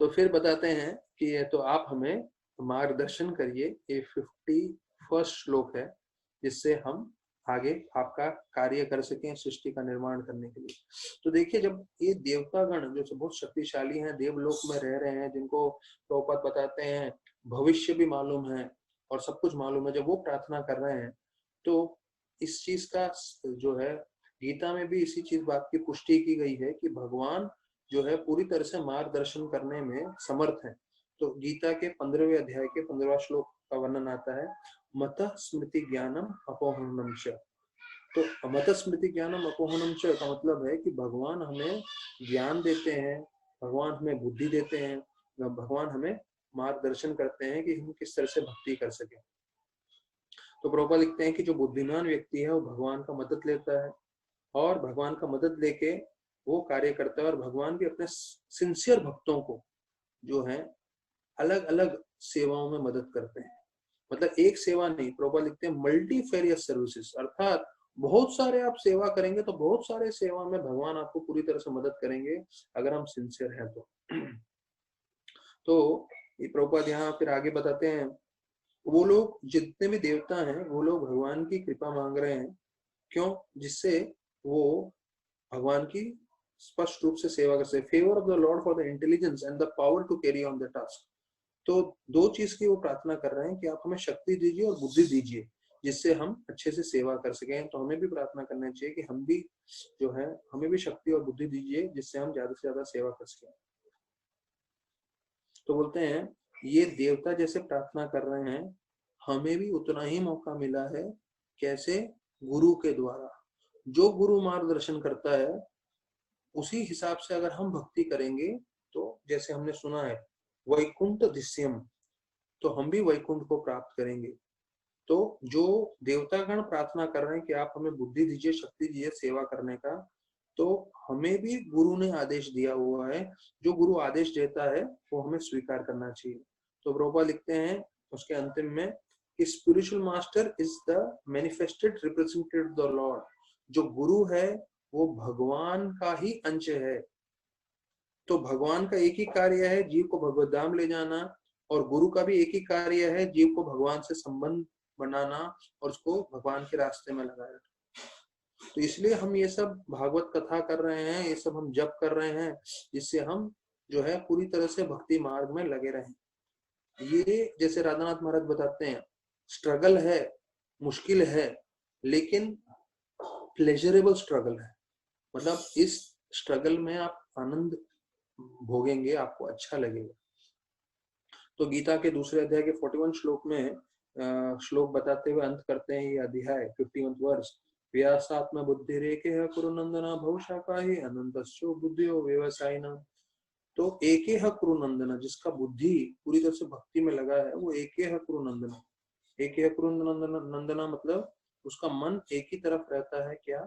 S1: तो फिर बताते हैं कि ये तो आप हमें मार्गदर्शन करिए। ये 51 श्लोक है, जिससे हम आगे आपका कार्य कर सकें सृष्टि का निर्माण करने के लिए। तो देखिए, जब ये देवतागण जो बहुत शक्तिशाली हैं, देवलोक में रह रहे हैं, जिनको प्रभुपाद बताते हैं भविष्य भी मालूम है और सब कुछ मालूम है, जब वो प्रार्थना कर रहे हैं तो इस चीज का जो है गीता में भी इसी चीज बात की पुष्टि की गई है कि भगवान जो है पूरी तरह से मार्गदर्शन करने में समर्थ है। तो गीता के 15वें अध्याय के 15वां श्लोक का वर्णन आता है, मत स्मृति ज्ञानम अपोहनम च। तो मत स्मृति ज्ञानम अपोहनम च का मतलब है कि भगवान हमें ज्ञान देते हैं, भगवान हमें बुद्धि देते हैं, भगवान हमें मार्गदर्शन करते हैं कि हम किस तरह से भक्ति कर सके। तो प्रभुपाद लिखते हैं कि जो बुद्धिमान व्यक्ति है वो भगवान का मदद लेता है और भगवान का मदद लेके वो कार्य करता है, और भगवान भी अपने सिंसियर भक्तों को जो है अलग अलग सेवाओं में मदद करते हैं। मतलब एक सेवा नहीं, प्रभुपाद लिखते हैं मल्टीफेरियस सर्विसेज, अर्थात बहुत सारे आप सेवा करेंगे तो बहुत सारे सेवा में भगवान आपको पूरी तरह से मदद करेंगे अगर हम सिंसियर हैं तो। तो ये प्रभुपाद यहाँ फिर आगे बताते हैं, वो लोग जितने भी देवता हैं वो लोग भगवान की कृपा मांग रहे हैं। क्यों? जिससे वो भगवान की स्पष्ट रूप से सेवा कर सके। Favour of the lord for the intelligence and the power to carry on the task. तो दो चीज की वो प्रार्थना कर रहे हैं कि आप हमें शक्ति दीजिए और बुद्धि दीजिए, जिससे हम अच्छे से सेवा कर सकें। तो हमें भी प्रार्थना करनी चाहिए कि हम भी जो है हमें भी शक्ति और बुद्धि दीजिए, जिससे हम ज्यादा से ज्यादा सेवा कर सकें। तो बोलते हैं ये देवता जैसे प्रार्थना कर रहे हैं, हमें भी उतना ही मौका मिला है। कैसे? गुरु के द्वारा। जो गुरु मार्गदर्शन करता है उसी हिसाब से अगर हम भक्ति करेंगे तो जैसे हमने सुना है वैकुंठ दिश्यम, तो हम भी वैकुंठ को प्राप्त करेंगे। तो जो देवतागण प्रार्थना कर रहे हैं कि आप हमें बुद्धि दीजिए, शक्ति दीजिए सेवा करने का, तो हमें भी गुरु ने आदेश दिया हुआ है। जो गुरु आदेश देता है वो हमें स्वीकार करना चाहिए। तो प्रभुपाद लिखते हैं उसके अंतिम में कि spiritual master is the manifested representative the Lord. जो गुरु है वो भगवान का ही अंश है। तो भगवान का एक ही कार्य है जीव को भगवत धाम ले जाना, और गुरु का भी एक ही कार्य है जीव को भगवान से संबंध बनाना और उसको भगवान के रास्ते में लगाए रखना। तो इसलिए हम ये सब भागवत कथा कर रहे हैं, ये सब हम जप कर रहे हैं, जिससे हम जो है पूरी तरह से भक्ति मार्ग में लगे रहें। ये जैसे राधानाथ महाराज बताते हैं, स्ट्रगल है, मुश्किल है, लेकिन प्लेजरेबल स्ट्रगल है। मतलब इस स्ट्रगल में आप आनंद भोगेंगे, आपको अच्छा लगेगा। तो गीता के दूसरे अध्याय के 41 श्लोक में श्लोक बताते हुए अंत करते हैं ये अध्याय 51 वर्ष। व्यासात्म बुद्धि रेखे कुरुनंदना भवशाखा ही अनंतस्यो बुद्धियो व्यवसायिना। तो एके कुरुनंदना, जिसका बुद्धि पूरी तरह से भक्ति में लगा है, वो एके कुरुनंदना। एके कुरुनंदना मतलब उसका मन एक ही तरफ रहता है, क्या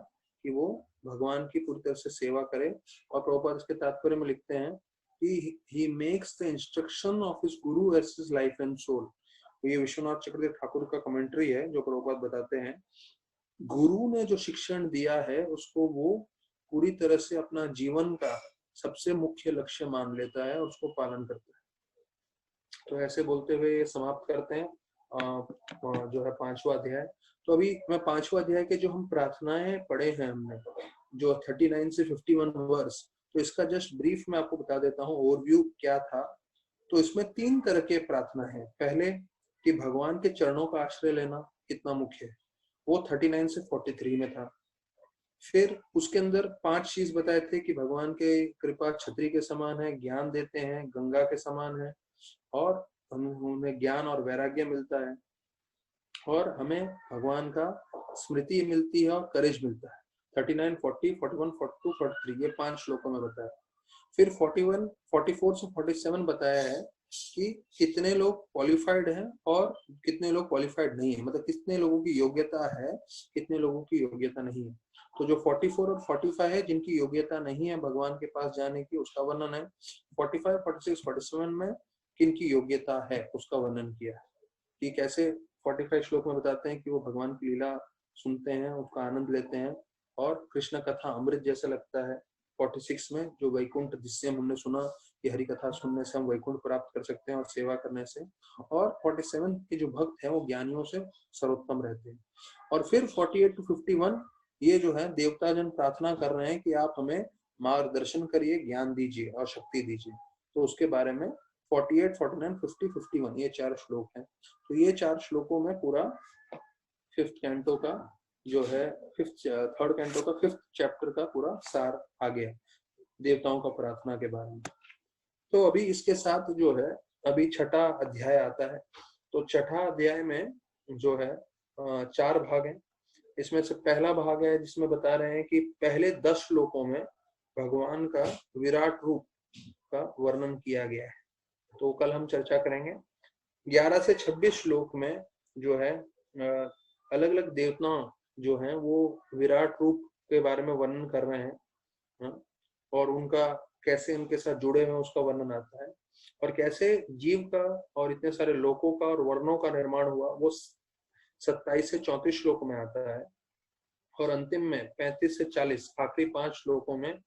S1: कि वो भगवान की पूरी तरह से सेवा करे। और प्रभुपाद इसके तात्पर्य में लिखते हैं कि he makes the instruction of his guru as his life and soul। ये विश्वनाथ चक्रवर्ती ठाकुर का कमेंट्री है जो प्रभुपाद बताते हैं, गुरु ने जो शिक्षण दिया है उसको वो पूरी तरह से अपना जीवन का सबसे मुख्य लक्ष्य मान लेता है और उसको पालन करता है। तो ऐसे बोलते हुए समाप्त करते हैं जो है 5वां अध्याय। तो अभी मैं 5वां अध्याय के जो हम प्रार्थनाएं पढ़े हैं हमने, जो 39 से 51 वर्ष, तो इसका जस्ट ब्रीफ मैं आपको बता देता हूँ ओवरव्यू क्या था। तो इसमें 3 तरह के प्रार्थना है। पहले कि भगवान के चरणों का आश्रय लेना कितना मुख्य है, वो 39 से 43 में था। फिर उसके अंदर 5 चीज बताए थे कि भगवान के कृपा छतरी के समान है, ज्ञान देते हैं, गंगा के समान है, और हमें ज्ञान और वैराग्य मिलता है, और हमें भगवान का स्मृति मिलती है और करेज मिलता है। 39, 40, 41, 42, 43 ये 5 श्लोकों में बताया। फिर 41, 44 से 47 बताया है कि कितने लोग क्वालिफाइड हैं और कितने लोग क्वालिफाइड नहीं है, मतलब कितने लोगों की योग्यता है, कितने लोगों की योग्यता नहीं है। तो जो 44 और 45 है जिनकी योग्यता नहीं है भगवान के पास जाने की, उसका वर्णन है। 45, 46, 47 में किनकी योग्यता है उसका वर्णन किया है कि कैसे 45 श्लोक में बताते हैं कि वो भगवान की लीला सुनते हैं, उसका आनंद लेते हैं, और कृष्ण कथा अमृत जैसा लगता है। 46 में जो वैकुंठ, जिससे हमने सुना कि हरि कथा सुनने से हम वैकुंठ प्राप्त कर सकते हैं और सेवा करने से, और 47 के जो भक्त हैं वो ज्ञानियों से सर्वोत्तम रहते हैं। और फिर 48 to 51 ये जो है देवता जन प्रार्थना कर रहे हैं कि आप हमें मार्गदर्शन करिए, ज्ञान दीजिए और शक्ति दीजिए। तो उसके बारे में 48, 49, 50, 51 ये 4 श्लोक हैं। तो ये 4 श्लोकों में पूरा 5th कैंटो का जो है 3rd कैंटो का 5th चैप्टर का पूरा सार आ गया देवताओं का प्रार्थना के बारे में। तो अभी इसके साथ जो है अभी 6ठा अध्याय आता है। तो 6ठा अध्याय में जो है 4 भाग हैं। इसमें से पहला भाग है जिसमें बता रहे हैं कि पहले 10 श्लोकों में भगवान का विराट रूप का वर्णन किया गया है, तो कल हम चर्चा करेंगे। 11 से 26 श्लोक में जो है अलग अलग देवता जो हैं वो विराट रूप के बारे में वर्णन कर रहे हैं, और उनका कैसे उनके साथ जुड़े हुए उसका वर्णन आता है, और कैसे जीव का और इतने सारे लोकों का और वर्णों का निर्माण हुआ वो 27 से 34 श्लोक में आता है। और अंतिम में 35 से 40 आखिरी 5 श्लोकों में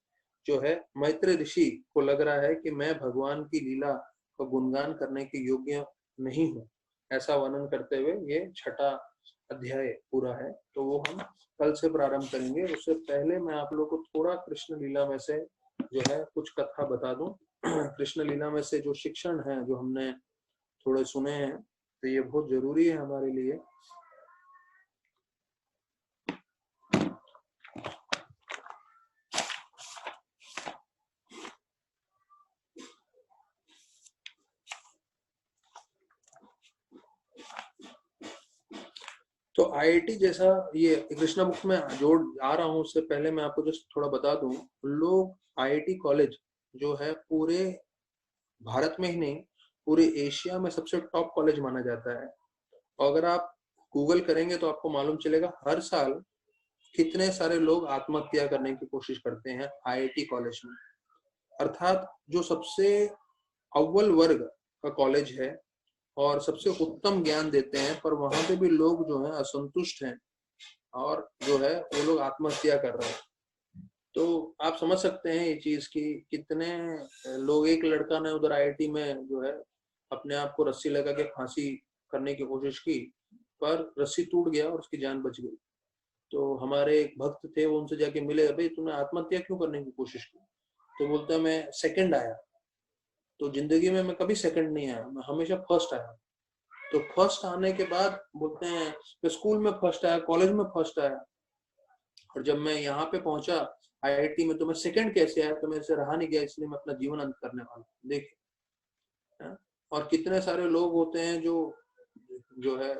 S1: जो है मैत्र ऋषि को लग रहा है कि मैं भगवान की लीला का गुणगान करने के योग्य नहीं हूँ, ऐसा वर्णन करते हुए ये 6ठा अध्याय पूरा है। तो वो हम कल से प्रारंभ करेंगे। उससे पहले मैं आप लोगों को थोड़ा कृष्ण लीला में से जो है कुछ कथा बता दूं। कृष्ण लीला में से जो शिक्षण है जो हमने थोड़े सुने हैं, तो ये बहुत जरूरी है हमारे लिए। तो आईआईटी जैसा ये कृष्णा बुक में जोड़ आ रहा हूँ, उससे पहले मैं आपको जस्ट थोड़ा बता दूं, लोग आईआईटी कॉलेज जो है पूरे भारत में ही नहीं पूरे एशिया में सबसे टॉप कॉलेज माना जाता है। और अगर आप गूगल करेंगे तो आपको मालूम चलेगा हर साल कितने सारे लोग आत्महत्या करने की कोशिश करते हैं आईआईटी कॉलेज में। अर्थात जो सबसे अव्वल वर्ग का कॉलेज है और सबसे उत्तम ज्ञान देते हैं, पर वहां पे भी लोग जो है असंतुष्ट हैं और जो है वो लोग आत्महत्या कर रहे हैं। तो आप समझ सकते हैं ये चीज की कितने लोग, एक लड़का ने उधर आईआईटी में जो है अपने आप को रस्सी लगा के फांसी करने की कोशिश की, पर रस्सी टूट गया और उसकी जान बच गई। तो हमारे एक भक्त थे, वो उनसे जाके मिले, भाई तूने आत्महत्या क्यों करने की कोशिश की? तो बोलता है मैं सेकंड आया। तो जिंदगी में मैं कभी सेकंड नहीं आया, मैं हमेशा फर्स्ट आया। तो फर्स्ट आने के बाद बोलते हैं मैं स्कूल में फर्स्ट आया, कॉलेज में फर्स्ट आया, और जब मैं यहाँ पे पहुंचा आईआईटी में तो मैं सेकंड कैसे आया? तो मेरे से रहा नहीं गया, इसलिए मैं अपना जीवन अंत करने वाला हूँ। देखिए, और कितने सारे लोग होते हैं जो जो है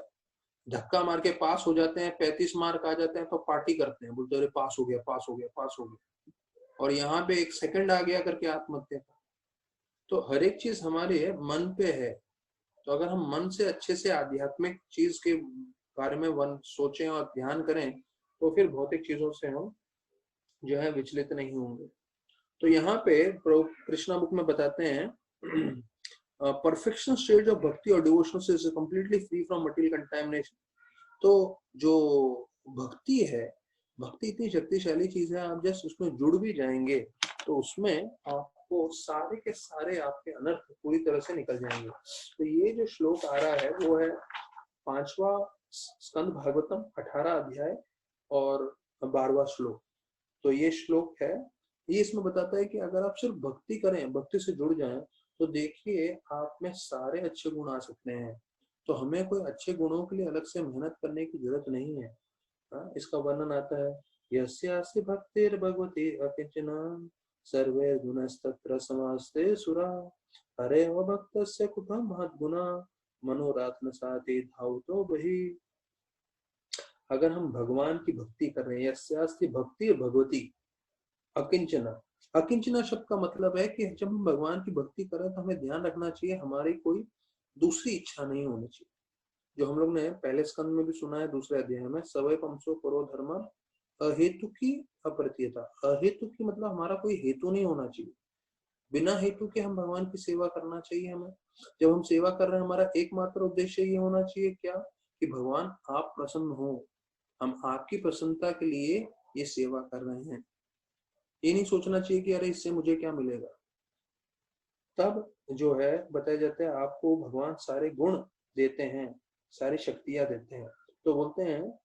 S1: धक्का मार के पास हो जाते हैं, 35 मार्क आ जाते हैं तो पार्टी करते हैं, बोलते अरे पास हो गया, पास हो गया, पास हो गया, और यहाँ पे एक सेकंड आ गया करके आत्महत्या। तो हर एक चीज हमारे मन पे है। तो अगर हम मन से अच्छे से आध्यात्मिक चीज के बारे में वन सोचें और ध्यान करें, तो फिर भौतिक चीजों से हम जो है विचलित नहीं होंगे। तो यहाँ पे कृष्णा बुक में बताते हैं परफेक्शन स्टेज ऑफ भक्ति और devotion is completely free from material contamination. तो जो भक्ति है, भक्ति इतनी शक्तिशाली चीज है, आप जस्ट उसमें जुड़ भी जाएंगे तो उसमें आपको सारे के सारे आपके अनर्थ पूरी तरह से निकल जाएंगे। तो ये जो श्लोक आ रहा है वो है 5वां स्कंद भागवतम 18 अध्याय और 12वां श्लोक। तो ये श्लोक है, ये इसमें बताता है कि अगर आप सिर्फ भक्ति करें, भक्ति से जुड़ जाएं, तो देखिए आप में सारे अच्छे गुण आ सकते हैं। तो हमें कोई अच्छे गुणों के लिए अलग से मेहनत करने की जरूरत नहीं है। इसका वर्णन आता है, यस्यास्ति भक्तिर्भगवती अकिंचना सर्वे गुणस्तत्र समास्ते सुरा हरे भक्तस्य कुतः महद्गुणा मनोरात्म साति धावतो बहि। अगर हम भगवान की भक्ति कर रहे हैं, यस्यास्ति भक्ति भगवती अकिंचना, अकिंचना शब्द का मतलब है कि जब हम भगवान की भक्ति करें तो हमें ध्यान रखना चाहिए हमारी कोई दूसरी इच्छा नहीं होनी चाहिए। जो हम लोग ने पहले स्कंद में भी सुना है, दूसरे अध्याय में, सवय पंसो करो धर्म अहेतु की अप्रत्यता। अहेतु की मतलब हमारा कोई हेतु नहीं होना चाहिए, बिना हेतु के हम भगवान की सेवा करना चाहिए हमें। जब हम सेवा कर रहे हैं हमारा एकमात्र उद्देश्य ये होना चाहिए क्या, कि भगवान आप प्रसन्न हो, हम आपकी प्रसन्नता के लिए ये सेवा कर रहे हैं। ये नहीं सोचना चाहिए कि अरे इससे मुझे क्या मिलेगा। तब जो है बताया जाता है आपको भगवान सारे गुण देते हैं, सारी शक्तियां देते हैं। तो बोलते हैं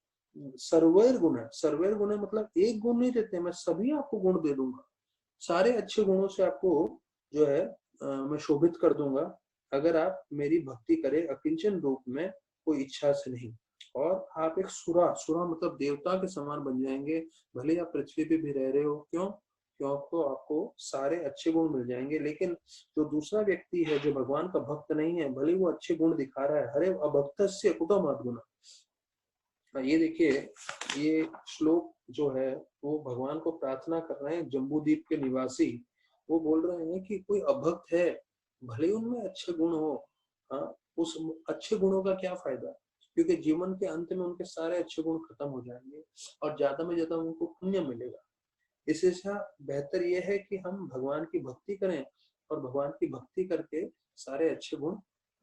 S1: सर्वैर गुण, सर्वैर गुण मतलब एक गुण नहीं देते, मैं सभी आपको गुण दे दूंगा, सारे अच्छे गुणों से आपको जो है मैं शोभित कर दूंगा, अगर आप मेरी भक्ति करें अकिंचन रूप में, कोई इच्छा से नहीं। और आप एक सुरा, सुरा मतलब देवता के समान बन जाएंगे, भले आप पृथ्वी पे भी रह रहे हो। क्यों? क्योंकि आपको सारे अच्छे गुण मिल जाएंगे। लेकिन जो दूसरा व्यक्ति है जो भगवान का भक्त नहीं है, भले वो अच्छे गुण दिखा रहा है, हरे अभक्तस्य कुतो मद्गुणः। ये देखिए, ये श्लोक जो है वो भगवान को प्रार्थना कर रहे हैं, जम्बूद्वीप के निवासी। वो बोल रहे हैं कि कोई अभक्त है, भले उनमें अच्छे गुण हो, हाँ, उस अच्छे गुणों का क्या फायदा, क्योंकि जीवन के अंत में उनके सारे अच्छे गुण खत्म हो जाएंगे और ज्यादा में ज्यादा उनको पुण्य मिलेगा। इससे बेहतर यह है कि हम भगवान की भक्ति करें और भगवान की भक्ति करके सारे अच्छे गुण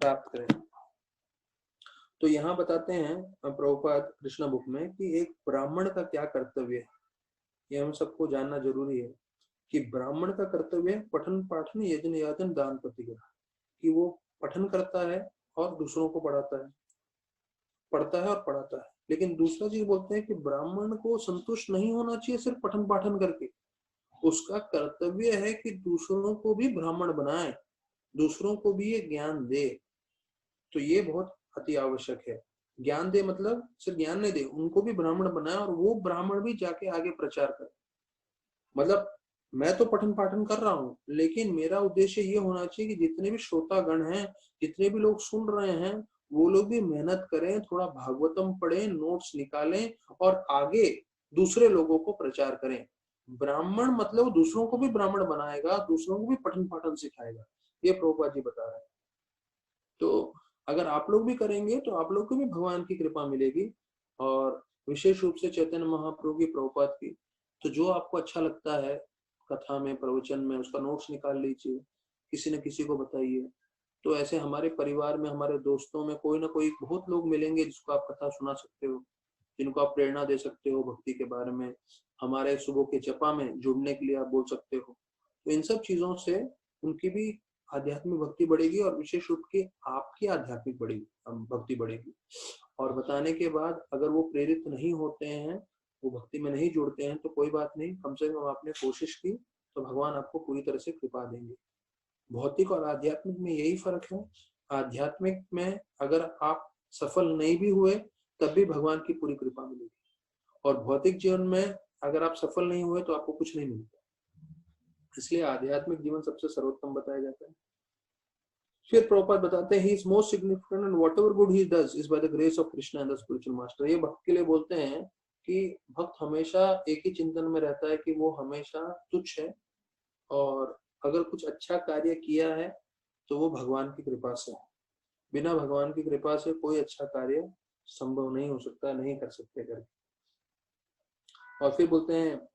S1: प्राप्त करें। तो यहाँ बताते हैं प्रभुपाद कृष्णा बुक में कि एक ब्राह्मण का क्या कर्तव्य है, ये हम सबको जानना जरूरी है। कि ब्राह्मण का कर्तव्य है पठन पाठन यजन याजन दान प्रतिग्रह, कि वो पठन करता है और दूसरों को पढ़ाता है, पढ़ता है और पढ़ाता है। लेकिन दूसरा चीज बोलते हैं कि ब्राह्मण को संतुष्ट नहीं होना चाहिए सिर्फ पठन पाठन करके, उसका कर्तव्य है कि दूसरों को भी ब्राह्मण बनाए, दूसरों को भी ये ज्ञान दे। तो ये बहुत अति आवश्यक है। ज्ञान दे मतलब सिर्फ ज्ञान नहीं दे, उनको भी ब्राह्मण बनाए और वो ब्राह्मण भी जाके आगे प्रचार करे। मतलब मैं तो पठन पाठन कर रहा हूँ, लेकिन मेरा उद्देश्य ये होना चाहिए कि जितने भी श्रोतागण हैं, जितने भी लोग सुन रहे हैं, वो लोग भी मेहनत करें, थोड़ा भागवतम पढ़ें, नोट्स निकालें और आगे दूसरे लोगों को प्रचार करें। ब्राह्मण मतलब दूसरों को भी ब्राह्मण बनाएगा, दूसरों को भी पठन पाठन सिखाएगा, ये प्रभुपाद जी बता रहे हैं। तो अगर आप लोग भी करेंगे तो आप लोग को भी भगवान की कृपा मिलेगी, और विशेष रूप से चैतन्य महाप्रभु की, प्रभुपाद की। तो जो आपको अच्छा लगता है कथा में, प्रवचन में, उसका नोट्स निकाल लीजिए, किसी न किसी को बताइए। तो ऐसे हमारे परिवार में, हमारे दोस्तों में कोई ना कोई बहुत लोग मिलेंगे जिसको आप कथा सुना सकते हो, जिनको आप प्रेरणा दे सकते हो भक्ति के बारे में। हमारे सुबह के जपा में जुड़ने के लिए आप बोल सकते हो। तो इन सब चीजों से उनकी भी आध्यात्मिक भक्ति बढ़ेगी और विशेष रूप की आपकी आध्यात्मिक बढ़ेगी, भक्ति बढ़ेगी। और बताने के बाद अगर वो प्रेरित नहीं होते हैं, वो भक्ति में नहीं जुड़ते हैं, तो कोई बात नहीं, कम से कम आपने कोशिश की तो भगवान आपको पूरी तरह से कृपा देंगे। भौतिक और आध्यात्मिक में यही फर्क है। आध्यात्मिक में अगर आप सफल नहीं भी हुए तब भी भगवान की पूरी कृपा मिलेगी, और भौतिक जीवन में अगर आप सफल नहीं हुए तो आपको कुछ नहीं मिलता। इसलिए आध्यात्मिक जीवन सबसे सर्वोत्तम बताया जाता है। फिर प्रभुपाद बताते हैं, he is most significant and whatever good he does is by the grace of Krishna and the spiritual master। ये भक्त के लिए बोलते हैं कि भक्त हमेशा एक ही चिंतन में रहता है कि वो हमेशा तुच्छ है, और अगर कुछ अच्छा कार्य किया है तो वो भगवान की कृपा से है। बिना भगवान की कृपा से कोई अच्छा कार्य संभव नहीं हो सकता, नहीं कर सकते करके। और फिर बोलते हैं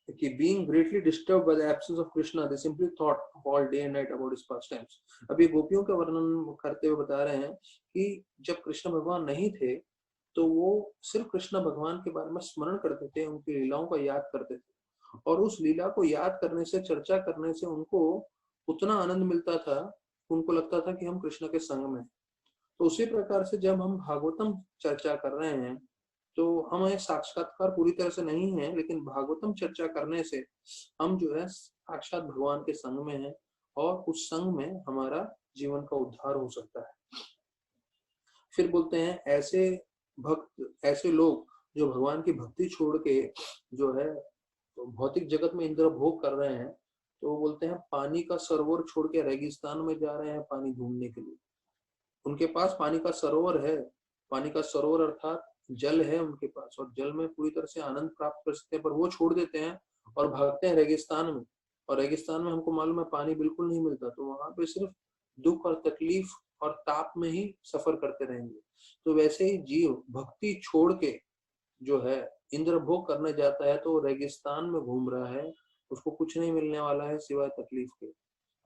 S1: कि being greatly disturbed by the absence of Krishna, they simply thought all day and night about his pastimes। अभी गोपियों का वर्णन करते हुए बता रहे हैं कि जब कृष्ण भगवान नहीं थे तो वो सिर्फ कृष्ण भगवान के बारे में स्मरण करते थे, उनकी लीलाओं का याद करते थे, और उस लीला को याद करने से, चर्चा करने से उनको उतना आनंद मिलता था, उनको लगता था कि हम कृष्ण के संग में। तो उसी प्रकार से जब हम भागवतम चर्चा कर रहे हैं तो हमें साक्षात्कार पूरी तरह से नहीं है, लेकिन भागवतम चर्चा करने से हम जो है साक्षात भगवान के संग में हैं, और उस संग में हमारा जीवन का उद्धार हो सकता है। फिर बोलते हैं ऐसे भक्त, ऐसे लोग जो भगवान की भक्ति छोड़ के जो है भौतिक जगत में इंद्र भोग कर रहे हैं, तो वो बोलते हैं पानी का सरोवर छोड़ के रेगिस्तान में जा रहे हैं पानी ढूंढने के लिए। उनके पास पानी का सरोवर है, पानी का सरोवर अर्थात जल है उनके पास, और जल में पूरी तरह से आनंद प्राप्त कर सकते हैं, पर वो छोड़ देते हैं और भागते हैं रेगिस्तान में। और रेगिस्तान में हमको मालूम है पानी बिल्कुल नहीं मिलता, तो वहां पे सिर्फ दुख और तकलीफ और ताप में ही सफर करते रहेंगे। तो वैसे ही जीव भक्ति छोड़ के जो है इंद्र भोग करने जाता है तो रेगिस्तान में घूम रहा है, उसको कुछ नहीं मिलने वाला है सिवाय तकलीफ के।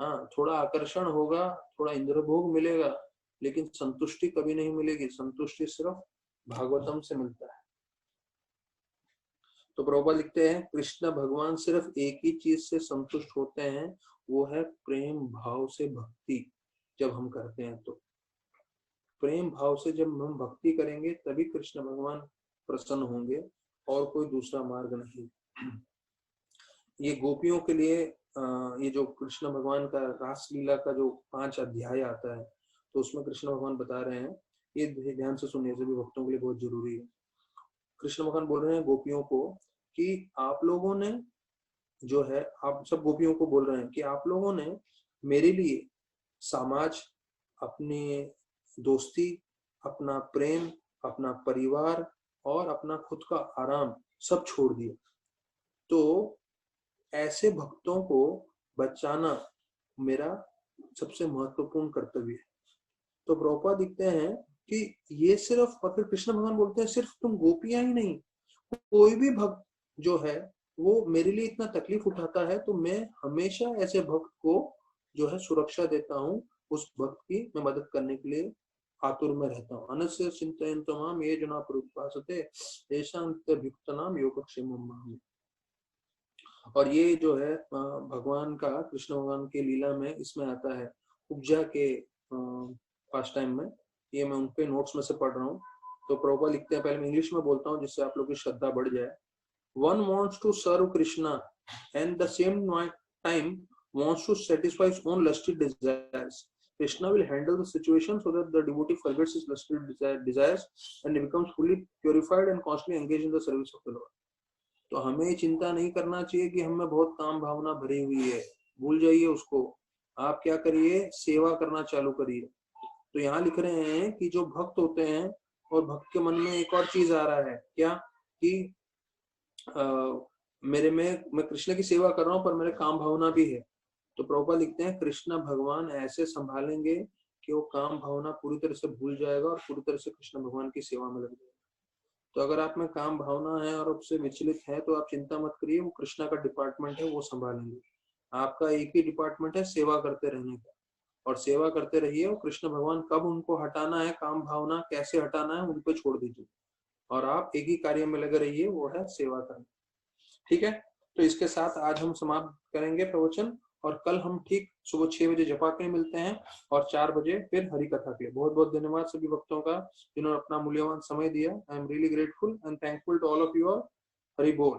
S1: हाँ, थोड़ा आकर्षण होगा, थोड़ा इंद्र भोग मिलेगा, लेकिन संतुष्टि कभी नहीं मिलेगी। संतुष्टि सिर्फ भागवतम से मिलता है। तो प्रभुपाद लिखते हैं, कृष्ण भगवान सिर्फ एक ही चीज से संतुष्ट होते हैं, वो है प्रेम भाव से भक्ति। जब हम करते हैं तो प्रेम भाव से जब हम भक्ति करेंगे तभी कृष्ण भगवान प्रसन्न होंगे, और कोई दूसरा मार्ग नहीं। ये गोपियों के लिए ये जो कृष्ण भगवान का रास लीला का जो 5 अध्याय आता है, तो उसमें कृष्ण भगवान बता रहे हैं, ये ध्यान से सुनिए, सभी भक्तों के लिए बहुत जरूरी है। कृष्ण भगवान बोल रहे हैं गोपियों को कि आप लोगों ने जो है, आप सब गोपियों को बोल रहे हैं कि आप लोगों ने मेरे लिए समाज, अपनी दोस्ती, अपना प्रेम, अपना परिवार और अपना खुद का आराम सब छोड़ दिया। तो ऐसे भक्तों को बचाना मेरा सबसे महत्वपूर्ण कर्तव्य है। तो प्रभुपाद दिखते हैं कि ये सिर्फ, और फिर कृष्ण भगवान बोलते हैं सिर्फ तुम गोपियां ही नहीं, कोई भी भक्त जो है वो मेरे लिए इतना तकलीफ उठाता है, तो मैं हमेशा ऐसे भक्त को जो है सुरक्षा देता हूँ, उस भक्त की मैं मदद करने के लिए आतुर में रहता हूँ। अनस्य चिंतयन्तो माम ये जना परुपासते तेषां नित्यभियुक्तानां योगक्षेमं मामे। और ये जो है भगवान का, कृष्ण भगवान के लीला में इसमें आता है उपजा के पास टाइम में, ये मैं उनके नोट्स में से पढ़ रहा हूँ। तो प्रभुपाद लिखते हैं, पहले मैं इंग्लिश में बोलता हूँ जिससे आप लोग की श्रद्धा बढ़ जाए। One wants to serve Krishna and the same time wants to satisfy his own lusty desires. Krishna will handle the situation so that the devotee forgets his lusty desires and he becomes fully purified and constantly engaged in the service of the Lord. तो हमें चिंता नहीं करना चाहिए कि हमें बहुत काम भावना भरी हुई है, भूल जाइए उसको। आप क्या करिए, सेवा करना चालू करिए। तो यहाँ लिख रहे हैं कि जो भक्त होते हैं, और भक्त के मन में एक और चीज आ रहा है क्या, कि मैं कृष्ण की सेवा कर रहा हूँ पर मेरे काम भावना भी है। तो प्रभुपाद लिखते हैं कृष्ण भगवान ऐसे संभालेंगे कि वो काम भावना पूरी तरह से भूल जाएगा और पूरी तरह से कृष्ण भगवान की सेवा में लग जाएगा। तो अगर आप में काम भावना है और उससे विचलित है तो आप चिंता मत करिए, वो कृष्णा का डिपार्टमेंट है, वो संभालेंगे। आपका एक ही डिपार्टमेंट है, सेवा करते रहने का। और सेवा करते रहिए, और कृष्ण भगवान कब उनको हटाना है, काम भावना कैसे हटाना है, उन पे छोड़ दीजिए और आप एक ही कार्य में लगे रहिए, वो है सेवा करना। ठीक है, तो इसके साथ आज हम समाप्त करेंगे प्रवचन, और कल हम ठीक सुबह 6 बजे जपा के मिलते हैं और 4 बजे फिर हरि कथा के लिए। बहुत बहुत धन्यवाद सभी भक्तों का जिन्होंने अपना मूल्यवान समय दिया। I am really grateful and thankful to all of you all. Hari बोल।